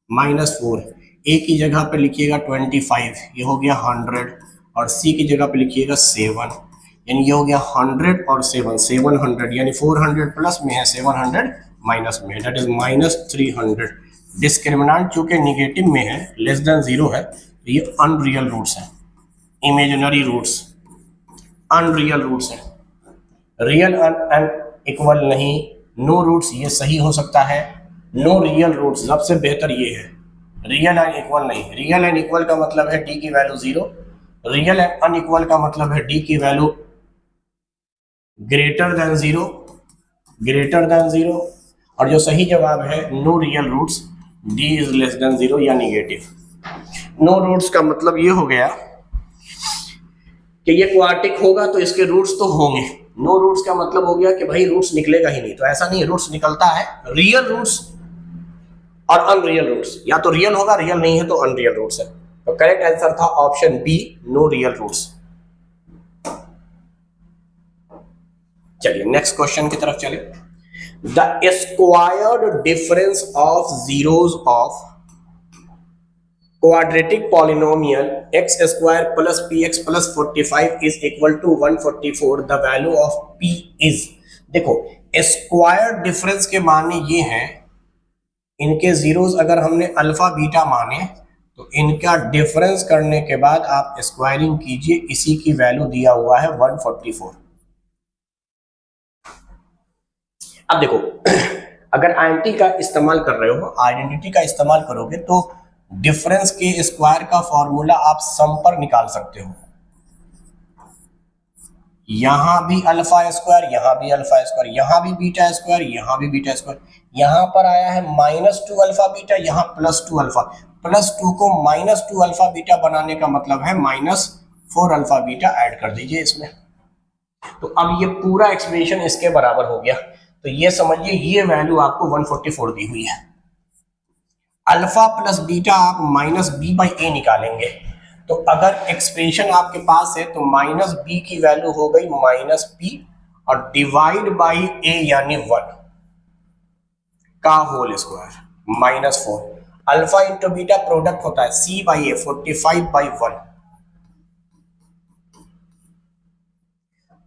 -4, ए की जगह पे लिखिएगा 25, ये हो गया 100, और सी की जगह पे लिखिएगा 7, यानी ये हो गया 100 और 7, 700, यानी 400 प्लस में है 700 माइनस में, दैट इज -300। डिस्क्रिमिनेंट चूंकि निगेटिव में है, लेस देन 0 है, तो ये अनरियल रूट्स है, इमेजिनरी रूट्स, अनरियल रूट्स है, रियल एंड इक्वल नहीं, नो रूट्स ये सही हो सकता है, नो रियल रूट्स सबसे बेहतर ये है, रियल एंड इक्वल नहीं। रियल एंड इक्वल का मतलब है डी की वैल्यू 0, रियल एंड अनइक्वल का मतलब है डी की value greater than 0, greater than 0, और जो सही जवाब है no real roots, D is less than 0 या निगेटिव। नो रूट्स का मतलब ये हो गया कि ये क्वाड्रेटिक होगा तो इसके रूट्स तो होंगे, नो रूट्स का मतलब हो गया कि भाई रूट्स निकलेगा ही नहीं, तो ऐसा नहीं, रूट्स निकलता है, रियल रूट्स और अनरियल रूट्स, या तो रियल होगा, रियल नहीं है तो अनरियल रूट्स है, तो करेक्ट आंसर था option B, no real roots. चलिए नेक्स्ट क्वेश्चन की तरफ चले। The squared difference of zeros of quadratic polynomial x square plus px plus 45 is equal to 144, the value of p is, देखो square difference के माने ये हैं, इनके जीरोस अगर हमने अल्फा बीटा माने तो इनका डिफरेंस करने के बाद आप स्क्वायरिंग कीजिए, इसी की वैल्यू दिया हुआ है 144। अब देखो अगर आइडेंटिटी का इस्तेमाल कर रहे हो, आइडेंटिटी का इस्तेमाल करोगे तो डिफरेंस के स्क्वायर का फॉर्मूला आप सम पर निकाल सकते हो, यहां भी अल्फा स्क्वायर, यहां भी अल्फा स्क्वायर, यहां भी बीटा स्क्वायर, यहां भी बीटा स्क्वायर, यहां पर आया है -2 अल्फा बीटा, यहां +2 अल्फा, +2 को -2 अल्फा बीटा बनाने का मतलब है -4 अल्फा बीटा ऐड कर दीजिए इसमें, तो अब ये पूरा एक्सप्रेशन इसके बराबर हो गया, तो ये समझिए ये वैल्यू आपको 144 दी हुई है। अल्फा प्लस बीटा आप -b/a निकालेंगे, तो अगर एक्सप्रेशन आपके पास है तो -b की वैल्यू हो गई -p और डिवाइड बाई a यानी 1 का whole square -4, alpha into beta product होता है c/a 45/1,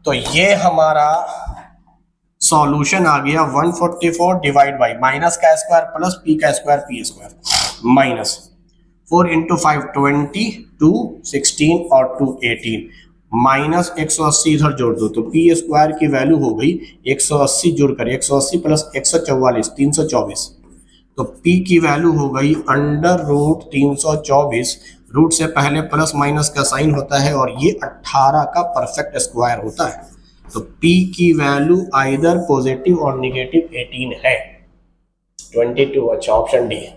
तो ये हमारा सॉल्यूशन आ गया 144 डिवाइड बाई माइनस का स्क्वायर प्लस p का square p square minus 4 into 5 20, 2 16 और 2 18, माइनस 180 इधर जोड़ दो तो p स्क्वायर की वैल्यू हो गई 180, जोड़कर 180 प्लस 144 324, तो p की वैल्यू हो गई √324, रूट से पहले प्लस माइनस का साइन होता है और ये 18 का परफेक्ट स्क्वायर होता है, तो p की वैल्यू आइदर पॉजिटिव और निगेटिव 18 है, 22, अच्छा ऑप्शन डी है।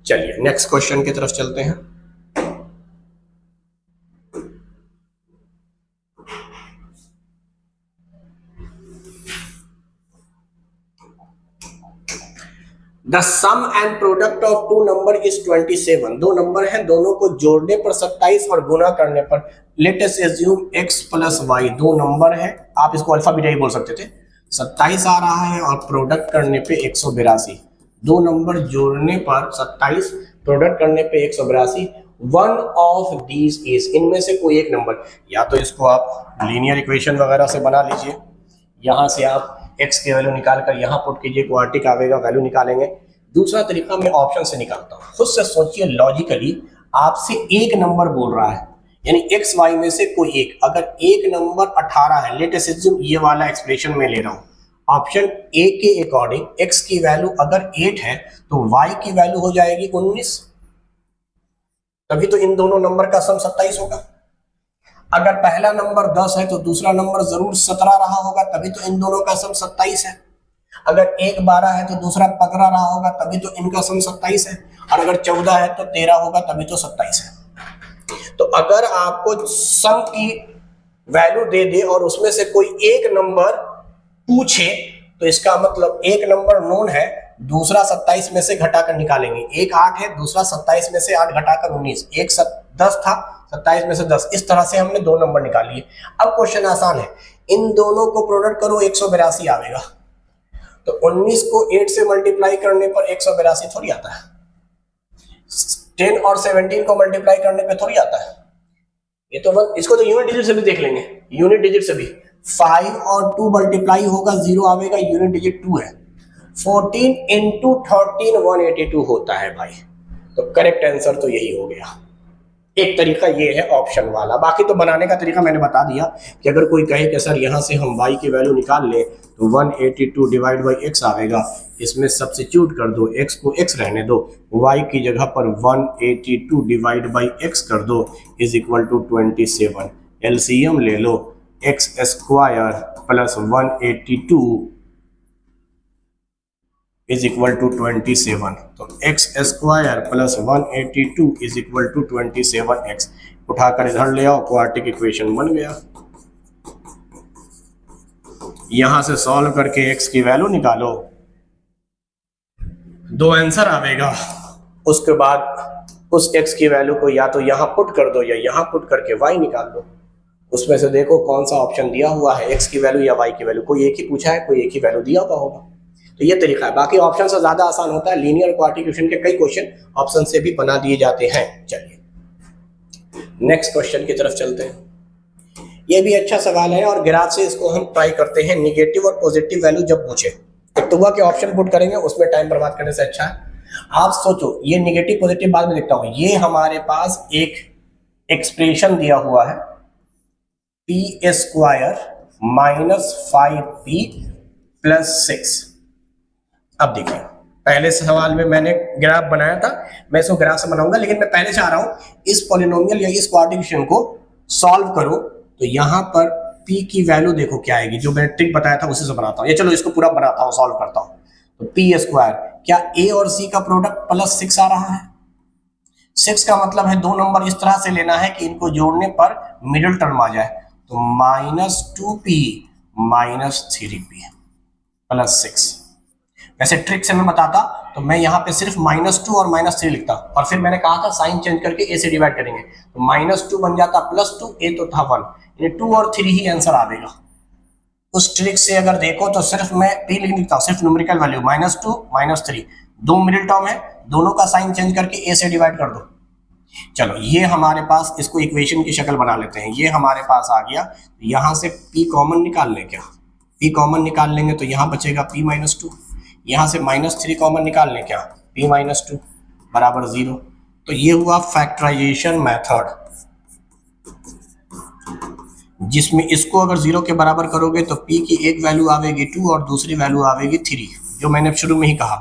चलिए नेक्स्ट क्वेश्चन की तरफ चलते हैं। The sum and product of two number is 27। दो नंबर हैं, दोनों को जोड़ने पर 27 और गुना करने पर, let us assume x plus y, दो नंबर है, आप इसको अल्फा बीटा ही बोल सकते थे, 27 आ रहा है और प्रोडक्ट करने पे 182, दो नंबर जोड़ने पर 27, प्रोडक्ट करने पे 182, वन ऑफ दीज इज, इनमें से कोई एक नंबर, या तो इसको आप लीनियर इक्वेशन वगैरह से बना लीजिए, यहां से आप x की वैल्यू निकाल कर यहां पुट कीजिए, क्वाड्रेटिक आवेगा, वैल्यू निकालेंगे। दूसरा तरीका मैं ऑप्शन से निकालता हूं, खुद से सोचिए लॉजिकली, आपसे एक नंबर बोल रहा है, यानी x y में से कोई एक, अगर एक नंबर 18 है, लेट अस अज्यूम ये वाला एक्सप्रेशन में ले रहा हूं, ऑप्शन ए के अकॉर्डिंग x की वैल्यू अगर 8 है तो y की वैल्यू हो जाएगी 19, तभी तो इन दोनों नंबर का सम 27 होगा। अगर पहला नंबर 10 है तो दूसरा नंबर जरूर 17 रहा होगा, तभी तो इन दोनों का सम 27 है। अगर एक 12 है तो दूसरा 15 रहा होगा, तभी तो इनका सम 27 है, और अगर 14 है तो 13 होगा, तभी तो 27 है। तो अगर आपको सम की वैल्यू दे दे और उसमें से कोई एक नंबर पूछे, तो इसका मतलब एक नंबर नोन है, दूसरा 27 में से घटाकर निकालेंगे, एक 8 है, दूसरा 27 में से 8 घटाकर 19, एक 10 था, 27 में से 10, इस तरह से हमने दो नंबर निकाल लिए। अब क्वेश्चन आसान है, इन दोनों को प्रोडक्ट करो 182 आवेगा, तो 19 को 8 से मल्टीप्लाई करने पर 182 थोड़ी आता है, 10 और 17 को मल्टीप्लाई करने पे थोड़ी आता है, ये तो इसको तो यूनिट डिजिट से भी देख लेंगे, यूनिट डिजिट से भी 5 और 2 मल्टीप्लाई होगा, 0 आवेगा, यूनिट डिजिट 2 है, 14 इंटू 13 182 होता है भाई, तो करेक्ट आंसर तो यही हो गया। एक तरीका ये है ऑप्शन वाला, बाकी तो बनाने का तरीका मैंने बता दिया कि अगर कोई कहे कि सर यहाँ से हम y की वैल्यू निकाल ले तो 182 डिवाइड बाई x आवेगा, इसमें सब्स्टिट्यूट कर दो, x को x रहने दो, y की जगह पर 182 डिवाइड बाई x कर दो इज इक्वल टू 27, एलसीएम ले लो, x square plus 182 is equal to 27, तो x square plus 182 is equal to 27x, उठाकर इधर ले आओ, क्वाड्रेटिक इक्वेशन बन गया। यहां से सॉल्व करके x की वैल्यू निकालो, दो आंसर आवेगा, उसके बाद उस x की वैल्यू को या तो यहां पुट कर दो या यहां पुट करके y निकाल दो, उसमें से देखो कौन सा ऑप्शन दिया हुआ है, x की वैल्यू या y की वैल्यू, कोई एक ही पूछा है, कोई एक ही वैल्यू दिया हुआ होगा, तो ये तरीका है। बाकी ऑप्शन से ज्यादा आसान होता है, लीनियर क्वाड्रेटिक इक्वेशन के कई क्वेश्चन ऑप्शन से भी बना दिए जाते हैं। चलिए नेक्स्ट क्वेश्चन की तरफ चलते हैं। ये भी अच्छा सवाल है और ग्राफ से इसको हम ट्राई करते हैं, निगेटिव और पॉजिटिव वैल्यू जब पूछे एक तो हुआ कि ऑप्शन पुट करेंगे, उसमें टाइम बर्बाद करने से अच्छा है आप सोचो, ये निगेटिव पॉजिटिव बाद में देखता हूं, ये हमारे पास एक एक्सप्रेशन दिया हुआ है P square minus 5p plus 6। अब देखिए पहले सवाल में मैंने ग्राफ बनाया था, मैं इसको ग्राफ से बनाऊंगा, लेकिन मैं पहले चाह रहा हूं इस पॉलिनोमियल या इस क्वाड्रेटिक इक्वेशन को सॉल्व करो, तो यहां पर p की वैल्यू देखो क्या आएगी, जो मैंने ट्रिक बताया था उसी से बनाता हूं, ये चलो इसको पूरा बनाता हूं, सॉल्व करता हूं। तो पी स्क्वायर, क्या a और c का प्रोडक्ट प्लस 6 आ रहा है, 6 का मतलब है दो नंबर इस तरह से लेना है कि इनको जोड़ने पर मिडिल टर्म आ जाए, तो -2p माइनस 3p प्लस 6। वैसे ट्रिक से मैं बताता तो मैं यहाँ पे सिर्फ -2 और -3 लिखता, और फिर मैंने कहा था साइन चेंज करके a से डिवाइड करेंगे, तो -2 बन जाता +2, a तो था 1, यानी 2 और 3 ही आंसर आएगा। उस ट्रिक से अगर देखो तो सिर्फ मैं p लिखता हूँ, सिर्फ न्यूमेरिकल वैल्यू -2 -3, दो मिडिल टर्म है, दोनों का साइन चेंज करके a से डिवाइड कर दो। चलो ये हमारे पास, इसको इक्वेशन की शक्ल बना लेते हैं, ये हमारे पास आ गया, यहां से p कॉमन निकाल लें, क्या p कॉमन निकाल लेंगे तो यहां बचेगा p -2, यहां से -3 कॉमन निकाल लें, क्या p -2 बराबर 0। तो ये हुआ फैक्टराइजेशन मेथड, जिसमें इसको अगर 0 के बराबर करोगे तो p की एक वैल्यू आवेगी 2 और दूसरी वैल्यू आवेगी 3, जो मैंने शुरू में ही कहा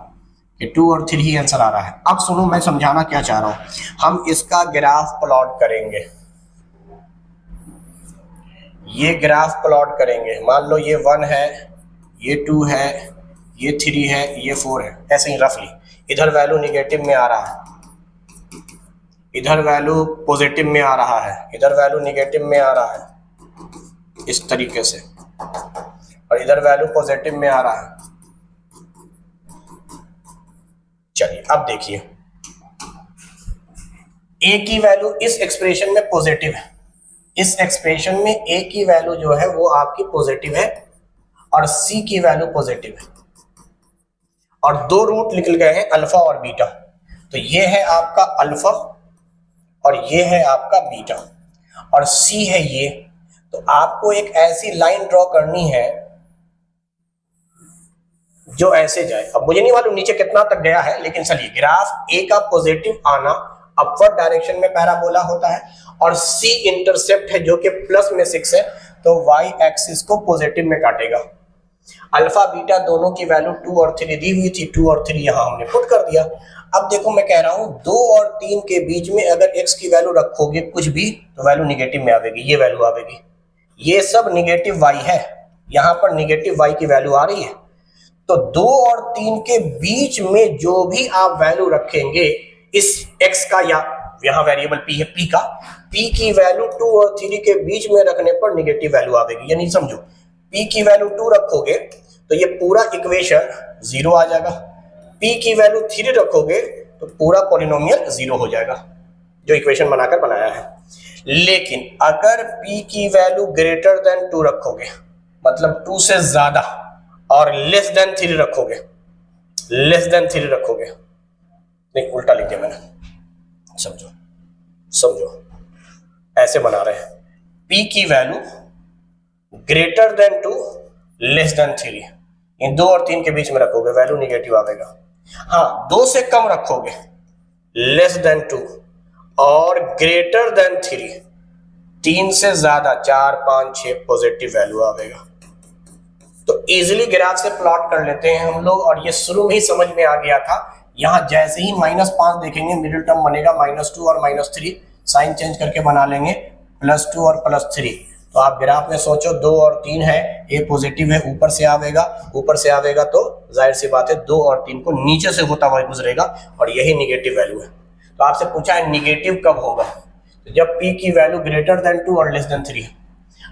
कि 2 और 3 ही आंसर आ रहा है। अब सुनो मैं समझाना क्या चाह रहा हूं, हम इसका ग्राफ प्लॉट करेंगे, ये ग्राफ प्लॉट करेंगे, मान लो ये 1 है, ये 2 है, ये 3 है, ये 4 है, ऐसे ही रफली, इधर वैल्यू निगेटिव में आ रहा है, इधर वैल्यू पॉजिटिव में आ रहा है, इधर वैल्यू निगेटिव में आ रहा है, इस तरीके से, और इधर वैल्यू पॉजिटिव में आ रहा है। चलिए अब देखिए, ए की वैल्यू इस एक्सप्रेशन में पॉजिटिव है, इस एक्सप्रेशन में ए की वैल्यू जो है वो आपकी पॉजिटिव है और सी की वैल्यू पॉजिटिव है, और दो रूट निकल गए हैं अल्फा और बीटा। तो ये है आपका अल्फा और ये है आपका बीटा और सी है ये। तो आपको एक ऐसी लाइन ड्रॉ करनी है जो ऐसे जाए। अब मुझे नहीं मालूम नीचे कितना तक गया है, लेकिन चलिए, ग्राफ ए का पॉजिटिव आना अपवर्ड डायरेक्शन में पैराबोला होता है और सी इंटरसेप्ट है जो कि प्लस में 6 है, तो वाई एक्सिस को पॉजिटिव में काटेगा। अल्फा बीटा दोनों की वैल्यू 2 और 3 दी हुई थी, 2 और 3 यहां हमने पुट कर दिया। अब देखो मैं कह रहा हूं 2 और 3 के बीच में अगर x की वैल्यू रखोगे कुछ भी तो वैल्यू निगेटिव में आवेगी, ये वैल्यू आवेगी। ये सब निगेटिव y है, यहां पर निगेटिव y की वैल्यू आ रही है। तो 2 और 3 के बीच में जो भी आप वैल्यू रखेंगे इस x का, या यहां वेरिएबल p है, p का, p की वैल्यू 2 और 3 के बीच में रखने पर निगेटिव वैल्यू आवेगी। यानी समझो p की वैल्यू 2 रखोगे तो ये पूरा इक्वेशन 0 आ जाएगा, p की वैल्यू 3 रखोगे तो पूरा पॉलिनोमियल 0 हो जाएगा जो इक्वेशन बनाकर बनाया है। लेकिन अगर p की वैल्यू ग्रेटर देन 2 रखोगे, मतलब 2 से ज्यादा, और लेस देन 3 रखोगे, लेस देन 3 रखोगे, नहीं उल्टा लिख दिया मैंने, समझो समझो, ऐसे बना रहे हैं, p की value greater then 2 less than 3, इन 2 और 3 के बीच में रखोगे वैल्यू निगेटिव आएगा। हाँ, 2 से कम रखोगे लेस देन 2 और ग्रेटर देन 3, 3 से ज्यादा 4 5 6 पॉजिटिव वैल्यू आएगा। तो इजीली ग्राफ से प्लॉट कर लेते हैं हम लोग, और ये शुरू में ही समझ में आ गया था। यहां जैसे ही -5 देखेंगे मिडिल टर्म बनेगा -2 और -3, साइन चेंज करके बना लेंगे +2 और +3। तो आप ग्राफ में सोचो 2 और 3 है, ए पॉजिटिव है, ऊपर से आवेगा, ऊपर से आवेगा तो जाहिर सी बात है 2 और 3 को नीचे से होता हुआ गुजरेगा और यही निगेटिव वैल्यू है। तो आपसे पूछा है निगेटिव कब होगा, तो जब p की वैल्यू ग्रेटर देन 2 और लेस देन 3।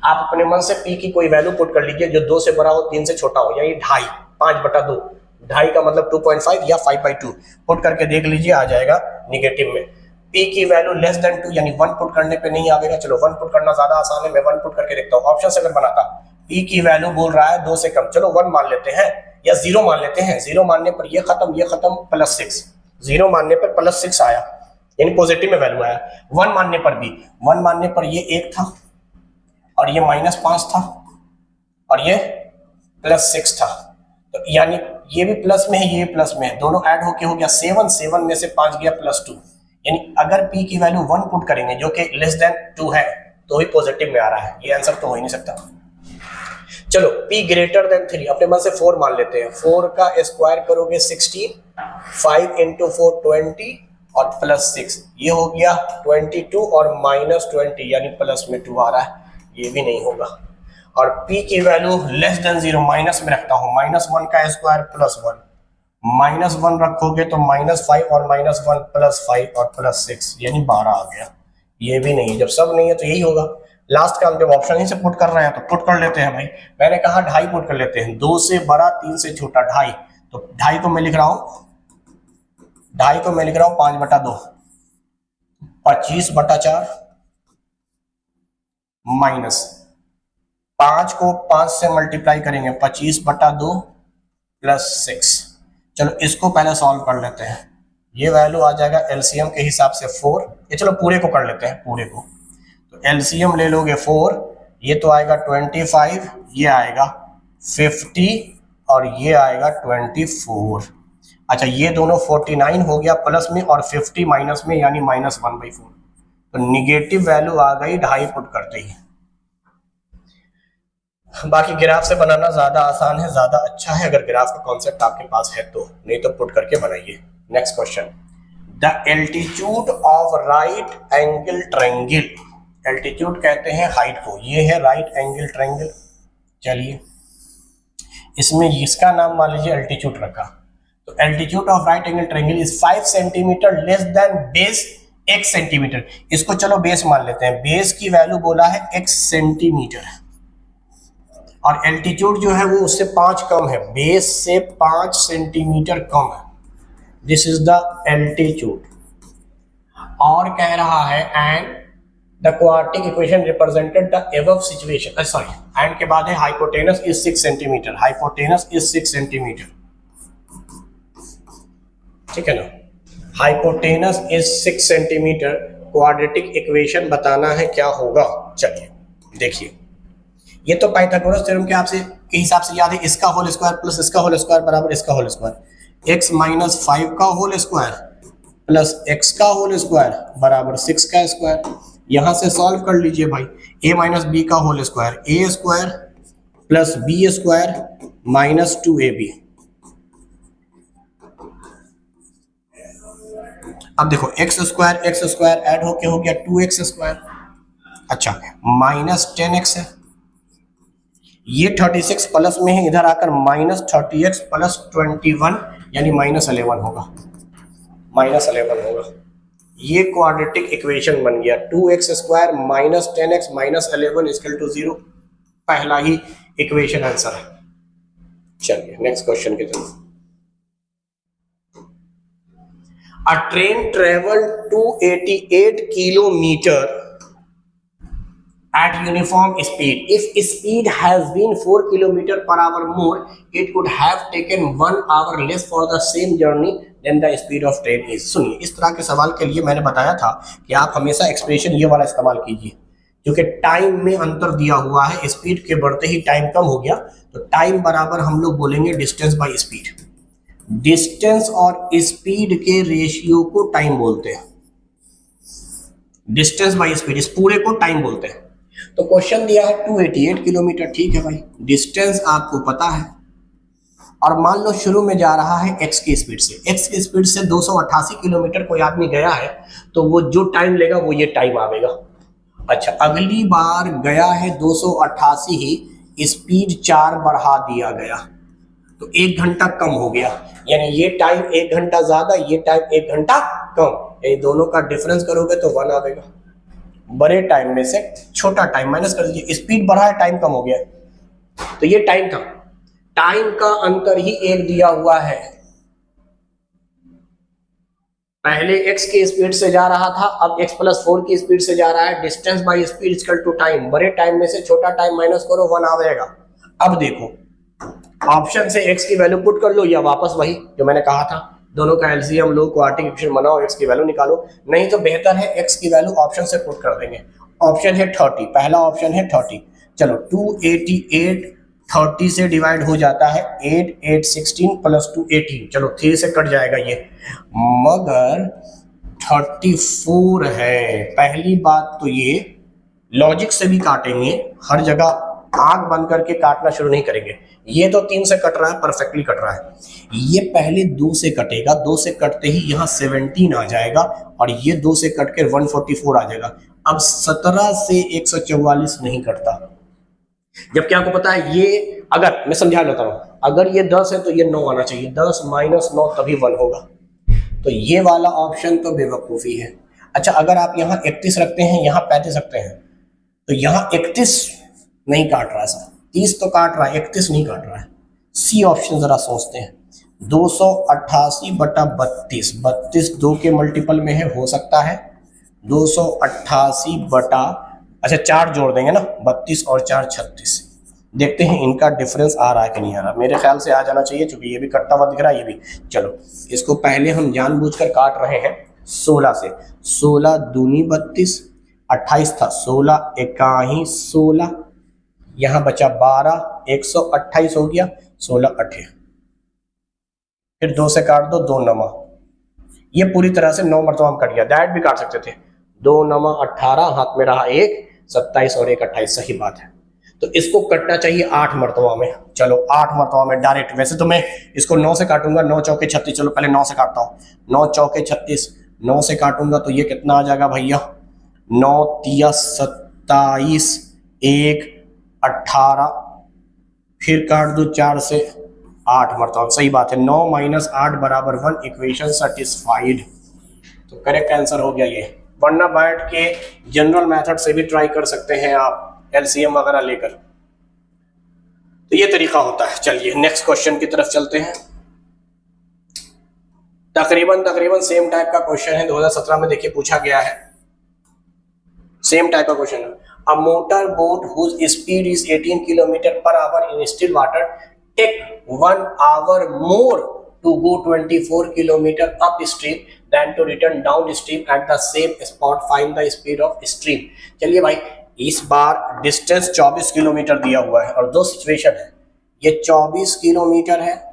आप अपने मन से p की कोई वैल्यू पुट कर लीजिए जो 2 से बड़ा हो, 3 से छोटा हो, यानी 2.5, 5/2, 2.5 का मतलब 2.5 या 5/2 पुट करके देख लीजिए, आ जाएगा निगेटिव में। p की वैल्यू लेस देन 2 यानी 1 पुट करने पे नहीं आवेगा। चलो 1 पुट करना ज्यादा आसान है, मैं 1 पुट करके देखता हूँ। ऑप्शन से अगर बनाता, p की वैल्यू बोल रहा है 2 से कम, चलो 1 मान लेते हैं या 0 मान लेते हैं। 0 मानने पर ये खत्म +6, 0 मानने पर +6 आया यानी पॉजिटिव में वैल्यू आया। 1 मानने पर भी, 1 मानने पर ये 1 था और ये -5 था और ये +6 था, तो यानी ये भी प्लस में है, ये प्लस में है, दोनों ऐड होके हो गया 7, 7 में से 5 गया +2। यानी अगर p की वैल्यू 1 पुट करेंगे जो कि लेस देन 2 है तो ही पॉजिटिव में आ रहा है, ये आंसर तो हो ही नहीं सकता। चलो p ग्रेटर देन 3, अपने मन से 4 मान लेते हैं। 4 का स्क्वायर करोगे 16, 5 × 4 20 और +6, ये हो गया 22 और -20 यानी प्लस में 2 आ रहा है, ये भी नहीं होगा। और p की वैल्यू लेस देन 0 माइनस में रखता हूं, -1 का स्क्वायर +1, -1 रखोगे तो -5 और -1 +5 और +6 यानी 12 आ गया, ये भी नहीं। जब सब नहीं है तो यही होगा। लास्ट का हम जब ऑप्शन ही से पुट कर रहे हैं तो पुट कर लेते हैं भाई। मैंने कहा 2.5 पुट कर लेते हैं, 2 से बड़ा 3 से छोटा 2.5, तो 2.5 को मैं लिख रहा हूं 5/2, 25/4 माइनस 5 को 5 से मल्टीप्लाई करेंगे 25/2 +6। चलो इसको पहले सॉल्व कर लेते हैं, ये वैल्यू आ जाएगा एलसीएम के हिसाब से 4। ये चलो पूरे को कर लेते हैं, पूरे को, तो एलसीएम ले लोगे 4, ये तो आएगा 25, ये आएगा 50 और ये आएगा 24। अच्छा ये दोनों 49 हो गया प्लस में और 50 माइनस में यानी -1/4, तो निगेटिव वैल्यू आ गई 2.5 पुट करते ही। बाकी ग्राफ से बनाना ज्यादा आसान है, ज्यादा अच्छा है अगर ग्राफ का कॉन्सेप्ट आपके पास है तो, नहीं तो पुट करके बनाइए। Next question, the altitude of right angle triangle, altitude कहते हैं हाइट को, ये है राइट एंगल ट्रायंगल। चलिए इसमें इसका नाम मान लीजिए एल्टीट्यूड रखा, तो altitude of right angle triangle is 5 centimetre less than base x centimetre. इसको चलो बेस मान लेते हैं, बेस की वैल्यू बोला है x सेंटीमीटर और एल्टीट्यूड जो है वो उससे 5 कम है, बेस से 5 सेंटीमीटर कम है। दिस इज द एल्टीट्यूड, और कह रहा है and the quadratic equation represented the above situation, sorry and के बाद है hypotenuse is 6 centimetre, hypotenuse is 6 centimetre, ठीक है ना, hypotenuse is 6 centimetre, quadratic equation बताना है क्या होगा। चलिए देखिए, ये तो पाइथागोरस थ्योरम के हिसाब से याद है, इसका होल स्क्वायर प्लस इसका होल स्क्वायर बराबर इसका होल स्क्वायर, x माइनस 5 का होल स्क्वायर प्लस x का होल स्क्वायर बराबर 6 का स्क्वायर। यहां से सॉल्व कर लीजिए भाई, a माइनस बी का whole square a square plus B square minus 2ab। अब देखो x स्क्वायर ऐड होके हो गया 2x स्क्वायर, अच्छा माइनस 10x है, ये 36 प्लस में है, इधर आकर माइनस 30x प्लस 21 यानी माइनस 11 होगा, माइनस 11 होगा। ये क्वाड्रेटिक इक्वेशन बन गया, 2x square minus 10x minus 11 equal to 0, पहला ही इक्वेशन आंसर है। चलिए नेक्स्ट क्वेश्चन की तरफ। A train traveled 288 kilometer at uniform speed. If speed has been 4 kilometer per hour more, it could have taken 1 hour less for the same journey than the speed of train is. सुनिए, इस तरह के सवाल के लिए मैंने बताया था कि आप हमेशा एक्सप्रेशन ये वाला इस्तेमाल कीजिए, क्योंकि टाइम में अंतर दिया हुआ है, स्पीड के बढ़ते ही टाइम कम हो गया, तो टाइम बराबर हम लोग बोलेंगे डिस्टेंस बाई स्पीड। डिस्टेंस और स्पीड के रेशियो को टाइम बोलते हैं, डिस्टेंस बाई स्पीड, इस पूरे को टाइम बोलते हैं। तो क्वेश्चन दिया है 288 किलोमीटर, ठीक है भाई, डिस्टेंस आपको पता है, और मान लो शुरू में जा रहा है x की स्पीड से, x की स्पीड से 288 किलोमीटर कोई आदमी गया है, तो वो जो टाइम लेगा वो ये टाइम आवेगा। अच्छा, अगली बार गया है 288 ही, स्पीड 4 बढ़ा दिया गया, तो 1 घंटा कम हो गया, यानी ये टाइम 1 घंटा ज्यादा, ये टाइम 1 घंटा कम, ये दोनों का डिफरेंस करोगे तो 1 आएगा। बड़े टाइम में से छोटा टाइम माइनस कर दीजिए, स्पीड बढ़ा है टाइम कम हो गया, तो ये टाइम था, टाइम का अंतर ही 1 दिया हुआ है। पहले x की स्पीड से जा रहा था, अब x प्लस 4 की स्पीड से जा रहा है, distance by speed equal to time, बड़े टाइम में से छोटा टाइम माइनस करो 1 आएगा। अब देखो ऑप्शन से x की वैल्यू पुट कर लो, या वापस वही जो मैंने कहा था, दोनों का एलसीएम लो, क्वाड्रेटिक इक्वेशन बनाओ, x की वैल्यू निकालो, नहीं तो बेहतर है x की वैल्यू ऑप्शन से पुट कर देंगे। ऑप्शन है 30, पहला ऑप्शन है 30, चलो 288 30 से डिवाइड हो जाता है 8 8 16 प्लस 2 18, चलो 3 से कट जाएगा ये, मगर 34 है। पहली बात तो ये लॉजिक से भी काटेंगे, हर जगह आंख बंद करके काटना शुरू नहीं करेंगे। ये तो 3 से कट रहा है, परफेक्टली कट रहा है, ये पहले 2 से कटेगा, 2 से कटते ही यहाँ 17 आ जाएगा, और ये 2 से कट के 144 आ जाएगा। अब 17 से 144 नहीं कटता, जबकि आपको पता है ये, अगर मैं समझा लेता हूं, अगर ये 10 है तो ये 9 आना चाहिए, 10 माइनस 9 तभी 1 होगा, तो ये वाला ऑप्शन तो बेवकूफ़ी है। अच्छा, अगर आप यहाँ 31 रखते हैं, यहाँ 35 रखते हैं, तो यहाँ 31 नहीं काट रहा है सर, 30 तो काट रहा है, 31 नहीं काट रहा है। सी ऑप्शन जरा सोचते हैं, 288 बटा 32, 32 2 के मल्टीपल में है, हो सकता है 288 बटा, अच्छा 4 जोड़ देंगे ना, 32 और 4 36, देखते हैं इनका डिफरेंस आ रहा है कि नहीं आ रहा। मेरे ख्याल से आ जाना चाहिए, क्योंकि ये भी कटता हुआ दिख रहा है, ये भी। चलो इसको पहले हम जानबूझकर काट रहे हैं 16 से, 16 दूनी 32, 28 था, 16 एकाही 16, यहाँ बचा 12, 128 हो गया, 16 8, फिर 2 से काट दो, 2 9, ये पूरी तरह से 9 मरतबा हम कट गया, डायरेक्ट भी काट सकते थे, 2 9 18, हाथ में रहा 1, 27 और 1 28, सही बात है। तो इसको कटना चाहिए 8 मरतबा में, चलो 8 मरतबा में डायरेक्ट। वैसे तो मैं इसको 9 से काटूंगा, 9 चौके 36, चलो पहले 9 से काटता हूँ, 9 चौके 36, 9 से काटूंगा तो ये कितना आ जाएगा भैया, 9 तिया 27, 1 18, फिर काट दो 4 से 8 मरतबा, सही बात है, 9 माइनस 8 बराबर 1, इक्वेशन सेटिस्फाइड, तो करेक्ट आंसर हो गया ये। वरना बैठ के जनरल मेथड से भी ट्राई कर सकते हैं आप, एलसीएम वगैरह लेकर, तो ये तरीका होता है। चलिए नेक्स्ट क्वेश्चन की तरफ चलते हैं। तकरीबन सेम टाइप का क्वेश्चन है, 2017 में देखिए पूछा गया है, सेम टाइप का क्वेश्चन है। A motor boat whose speed is 18 kilometre per hour in still water take 1 hour more to go 24 kilometre upstream then to return downstream at the same spot, find the speed of stream. चलिए भाई, इस बार distance 24 kilometre दिया हुआ है और दो situation है। ये 24 किलोमीटर है,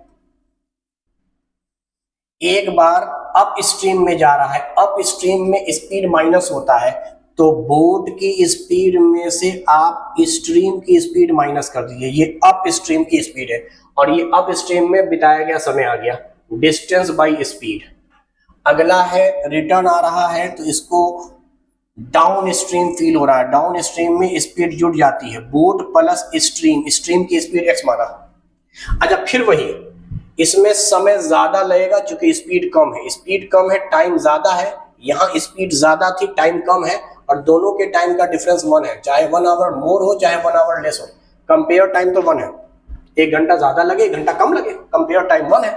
एक बार अप स्ट्रीम में जा रहा है, अप स्ट्रीम में स्पीड माइनस होता है, तो बोट की स्पीड में से आप स्ट्रीम की स्पीड माइनस कर दीजिए। ये अप स्ट्रीम की स्पीड है और ये अप स्ट्रीम में बिताया गया समय आ गया, डिस्टेंस बाय स्पीड। अगला है रिटर्न आ रहा है, तो इसको डाउन स्ट्रीम फील हो रहा है, डाउन स्ट्रीम में स्पीड जुड़ जाती है, बोट प्लस स्ट्रीम, स्ट्रीम की स्पीड एक्स माना। अच्छा, फिर वही इसमें समय ज्यादा लगेगा क्योंकि स्पीड कम है, स्पीड कम है, टाइम ज्यादा है, यहाँ स्पीड ज्यादा थी, टाइम कम है, और दोनों के टाइम का डिफरेंस 1 है, चाहे 1 आवर मोर हो चाहे 1 आवर लेस हो, कंपेयर टाइम तो 1 है। 1 घंटा ज्यादा लगे 1 घंटा कम लगे, कंपेयर टाइम 1 है।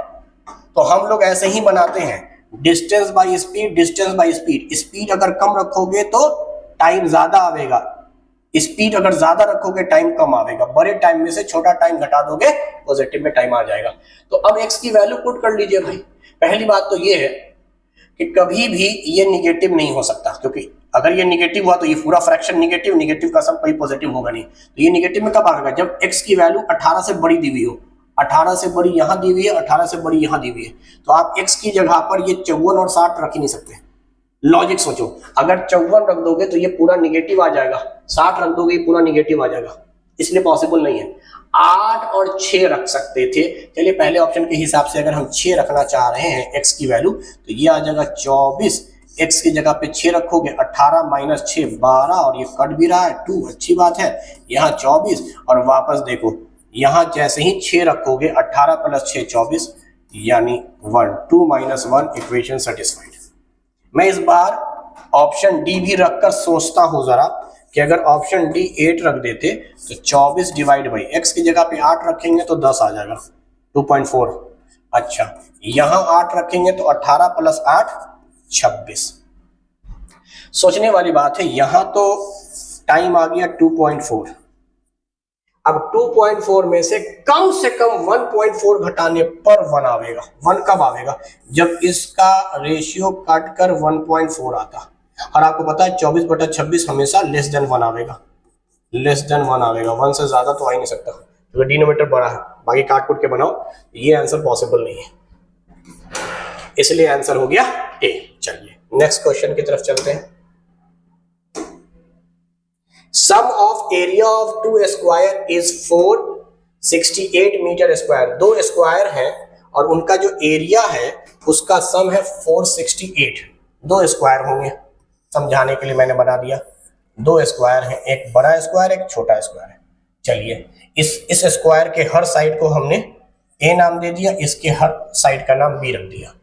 तो हम लोग ऐसे ही बनाते हैं, distance by speed, distance by speed. Speed अगर कम रखोगे तो टाइम ज्यादा आवेगा, स्पीड अगर ज्यादा रखोगे टाइम कम आवेगा, बड़े टाइम में से छोटा टाइम घटा दोगे पॉजिटिव में टाइम आ जाएगा। तो अब x की वैल्यू पुट कर लीजिए भाई। पहली बात तो ये है कि कभी भी ये निगेटिव नहीं हो सकता, क्योंकि अगर ये निगेटिव हुआ तो ये पूरा फ्रैक्शन निगेटिव, निगेटिव का सब कोई पॉजिटिव होगा नहीं। तो ये निगेटिव में कब आएगा, जब x की वैल्यू 18 से बड़ी दी हुई हो, 18 से बड़ी यहां दी हुई है, 18 से बड़ी यहां दी हुई है, तो आप x की जगह पर ये 54 और 60 रख ही नहीं सकते। लॉजिक सोचो, अगर 54 रख दोगे तो ये पूरा निगेटिव आ जाएगा, 60 रख दोगे पूरा निगेटिव आ जाएगा, इसलिए पॉसिबल नहीं है। 8 और 6 रख सकते थे। चलिए पहले ऑप्शन के हिसाब से अगर हम 6 रखना चाह रहे हैं x की वैल्यू, तो ये आ जाएगा 24, x की जगह पे 6 रखोगे 18 माइनस 6 12, और ये कट भी रहा है 2, अच्छी बात है। यहाँ 24 और वापस देखो, यहाँ जैसे ही 6 रखोगे 18 प्लस 6 24, यानी 1, 2 माइनस 1, इक्वेशन सेटिस्फाइड। मैं इस बार ऑप्शन डी भी रखकर सोचता हूं जरा कि अगर ऑप्शन डी 8 रख देते तो 24 डिवाइड बाई x की जगह पे 8 रखेंगे तो 10 आ जाएगा, 2.4। अच्छा, यहां 8 रखेंगे तो 18 प्लस 8 26। सोचने वाली बात है, यहां तो टाइम आ गया 2.4। अब 2.4 में से कम 1.4 घटाने पर 1 आवेगा। 1 कब आवेगा, जब इसका रेशियो काट कर 1.4 आता। और आपको पता है 24/26 हमेशा लेस देन 1 आवेगा, लेस देन 1 आवेगा, 1 से ज्यादा तो आ ही नहीं सकता, क्योंकि डिनोमिनेटर बड़ा है। बाकी काट कुट के बनाओ, ये आंसर पॉसिबल नहीं है, इसलिए आंसर हो गया ए। चलिए नेक्स्ट क्वेश्चन की तरफ चलते हैं। Sum of area of 2 square is 468 metre square. 2 square है और उनका जो एरिया है उसका सम है 468। 2 स्क्वायर होंगे, समझाने के लिए मैंने बना दिया। 2 स्क्वायर है, एक बड़ा स्क्वायर एक छोटा स्क्वायर है। चलिए इस स्क्वायर के हर साइड को हमने ए नाम दे दिया, इसके हर साइड का नाम बी रख दिया।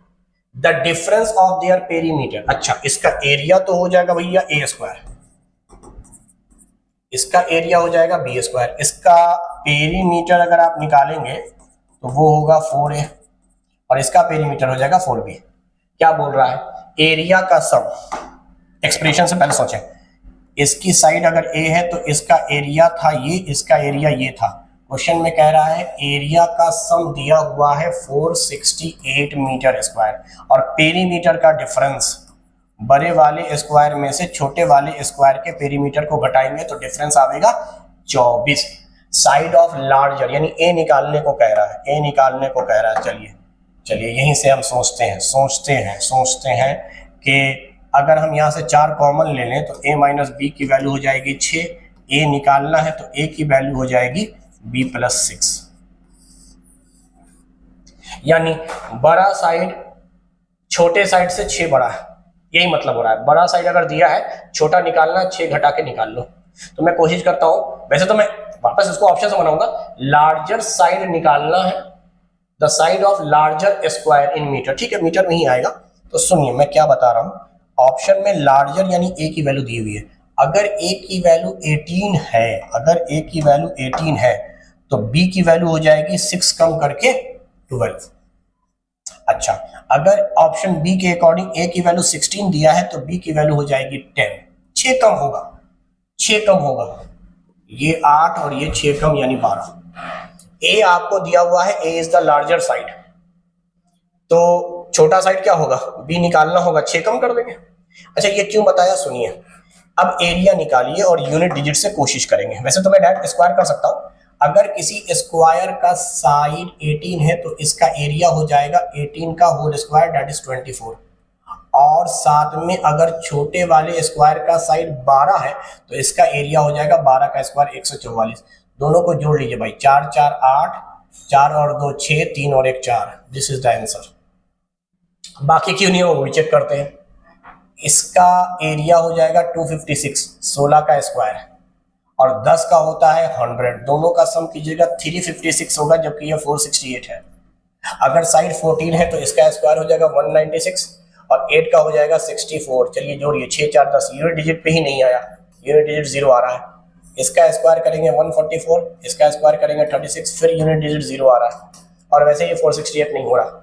The difference of their perimeter. अच्छा, इसका एरिया तो हो जाएगा भैया ए स्क्वायर, इसका एरिया हो जाएगा बी स्क्वायर, इसका पेरीमीटर अगर आप निकालेंगे तो वो होगा 4a और इसका पेरीमीटर हो जाएगा 4b। क्या बोल रहा है, एरिया का सम। एक्सप्रेशन से पहले सोचें, इसकी साइड अगर a है तो इसका एरिया था ये, इसका एरिया ये था। क्वेश्चन में कह रहा है एरिया का सम दिया हुआ है 468 मीटर स्क्वायर और पेरीमीटर का डिफरेंस, बड़े वाले स्क्वायर में से छोटे वाले स्क्वायर के पेरीमीटर को घटाएंगे तो डिफरेंस आएगा 24। साइड ऑफ लार्जर यानी ए निकालने को कह रहा है, ए निकालने को कह रहा है। चलिए यहीं से हम सोचते हैं कि अगर हम यहाँ से 4 कॉमन ले लें तो a माइनस बी की वैल्यू हो जाएगी 6, a निकालना है तो a की वैल्यू हो जाएगी b प्लस 6। यानी बड़ा साइड छोटे साइड से 6 बड़ा है, यही मतलब हो रहा है। बड़ा साइड अगर दिया है, छोटा निकालना, 6 घटा के निकाल लो। तो मैं कोशिश करता हूं, वैसे तो मैं वापस इसको ऑप्शन से बनाऊंगा, लार्जर साइड निकालना है, the side of larger square in metre. ठीक है, मीटर में ही आएगा। तो सुनिए मैं क्या बता रहा हूं, ऑप्शन में लार्जर यानी ए की वैल्यू दी हुई है। अगर ए की वैल्यू 18 है, अगर ए की वैल्यू 18 है तो बी की वैल्यू हो जाएगी 6 कम करके 12। अच्छा, अगर ऑप्शन बी के अकॉर्डिंग ए की वैल्यू 16 दिया है तो बी की वैल्यू हो जाएगी 10। 6 कम होगा, 6 कम होगा, ये 8 और ये 6 कम यानी 12। ए आपको दिया हुआ है, ए इज द लार्जर साइड, तो छोटा साइड क्या होगा, बी निकालना होगा, 6 कम कर देंगे। अच्छा, ये क्यों बताया सुनिए। अब एरिया निकालिए और यूनिट डिजिट से कोशिश करेंगे। वैसे तो मैं डायरेक्ट स्क्वायर कर सकता हूं, अगर किसी स्क्वायर का साइड 18 है तो इसका एरिया हो जाएगा 18 का होल स्क्वायर दैट इज 24, और साथ में अगर छोटे वाले स्क्वायर का साइड 12 है तो इसका एरिया हो जाएगा 12 का स्क्वायर 144। दोनों को जोड़ लीजिए भाई, 4 4 8, 4 और 2 6, 3 और 1 4, दिस इज द आंसर। बाकी क्यों नहीं होगा वो चेक करते हैं। इसका एरिया हो जाएगा 256, 16 का स्क्वायर, और 10 का होता है 100, दोनों का सम कीजिएगा 356 होगा, जबकि ये 468 है। अगर साइड 14 है तो इसका स्क्वायर हो जाएगा 196 और 8 का हो जाएगा 64। चलिए जोड़िए, 6 4 10, यूनिट डिजिट पे ही नहीं आया, यूनिट डिजिट 0 आ रहा है। इसका स्क्वायर करेंगे 144, इसका स्क्वायर करेंगे 36, फिर यूनिट डिजिट 0 आ रहा है, और वैसे ये 468 नहीं हो रहा।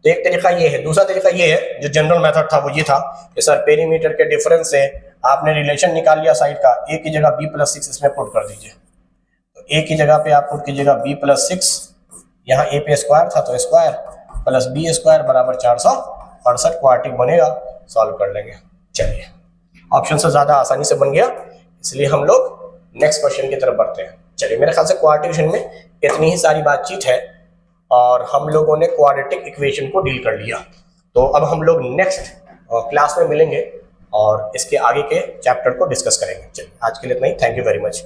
तो एक तरीका ये है। दूसरा तरीका ये है, जो जनरल मेथड था वो ये था कि सर पेरीमीटर के डिफरेंस से आपने रिलेशन निकाल लिया साइड का, ए की जगह b+6 इसमें पुट कर दीजिए। तो ए की जगह पे आप पुट कीजिएगा b+6, यहाँ ए पे स्क्वायर था तो स्क्वायर प्लस बी स्क्वायर बराबर 468 क्वाड्रेटिक बनेगा, सॉल्व कर लेंगे। चलिए, ऑप्शन से ज़्यादा आसानी से बन गया, इसलिए हम लोग नेक्स्ट क्वेश्चन की तरफ बढ़ते हैं। चलिए, मेरे ख्याल से क्वाड्रेटिक में इतनी ही सारी बातचीत है और हम लोगों ने क्वाड्रेटिक इक्वेशन को डील कर लिया। तो अब हम लोग नेक्स्ट क्लास में मिलेंगे और इसके आगे के चैप्टर को डिस्कस करेंगे। चलिए, आज के लिए इतना ही। Thank you very much.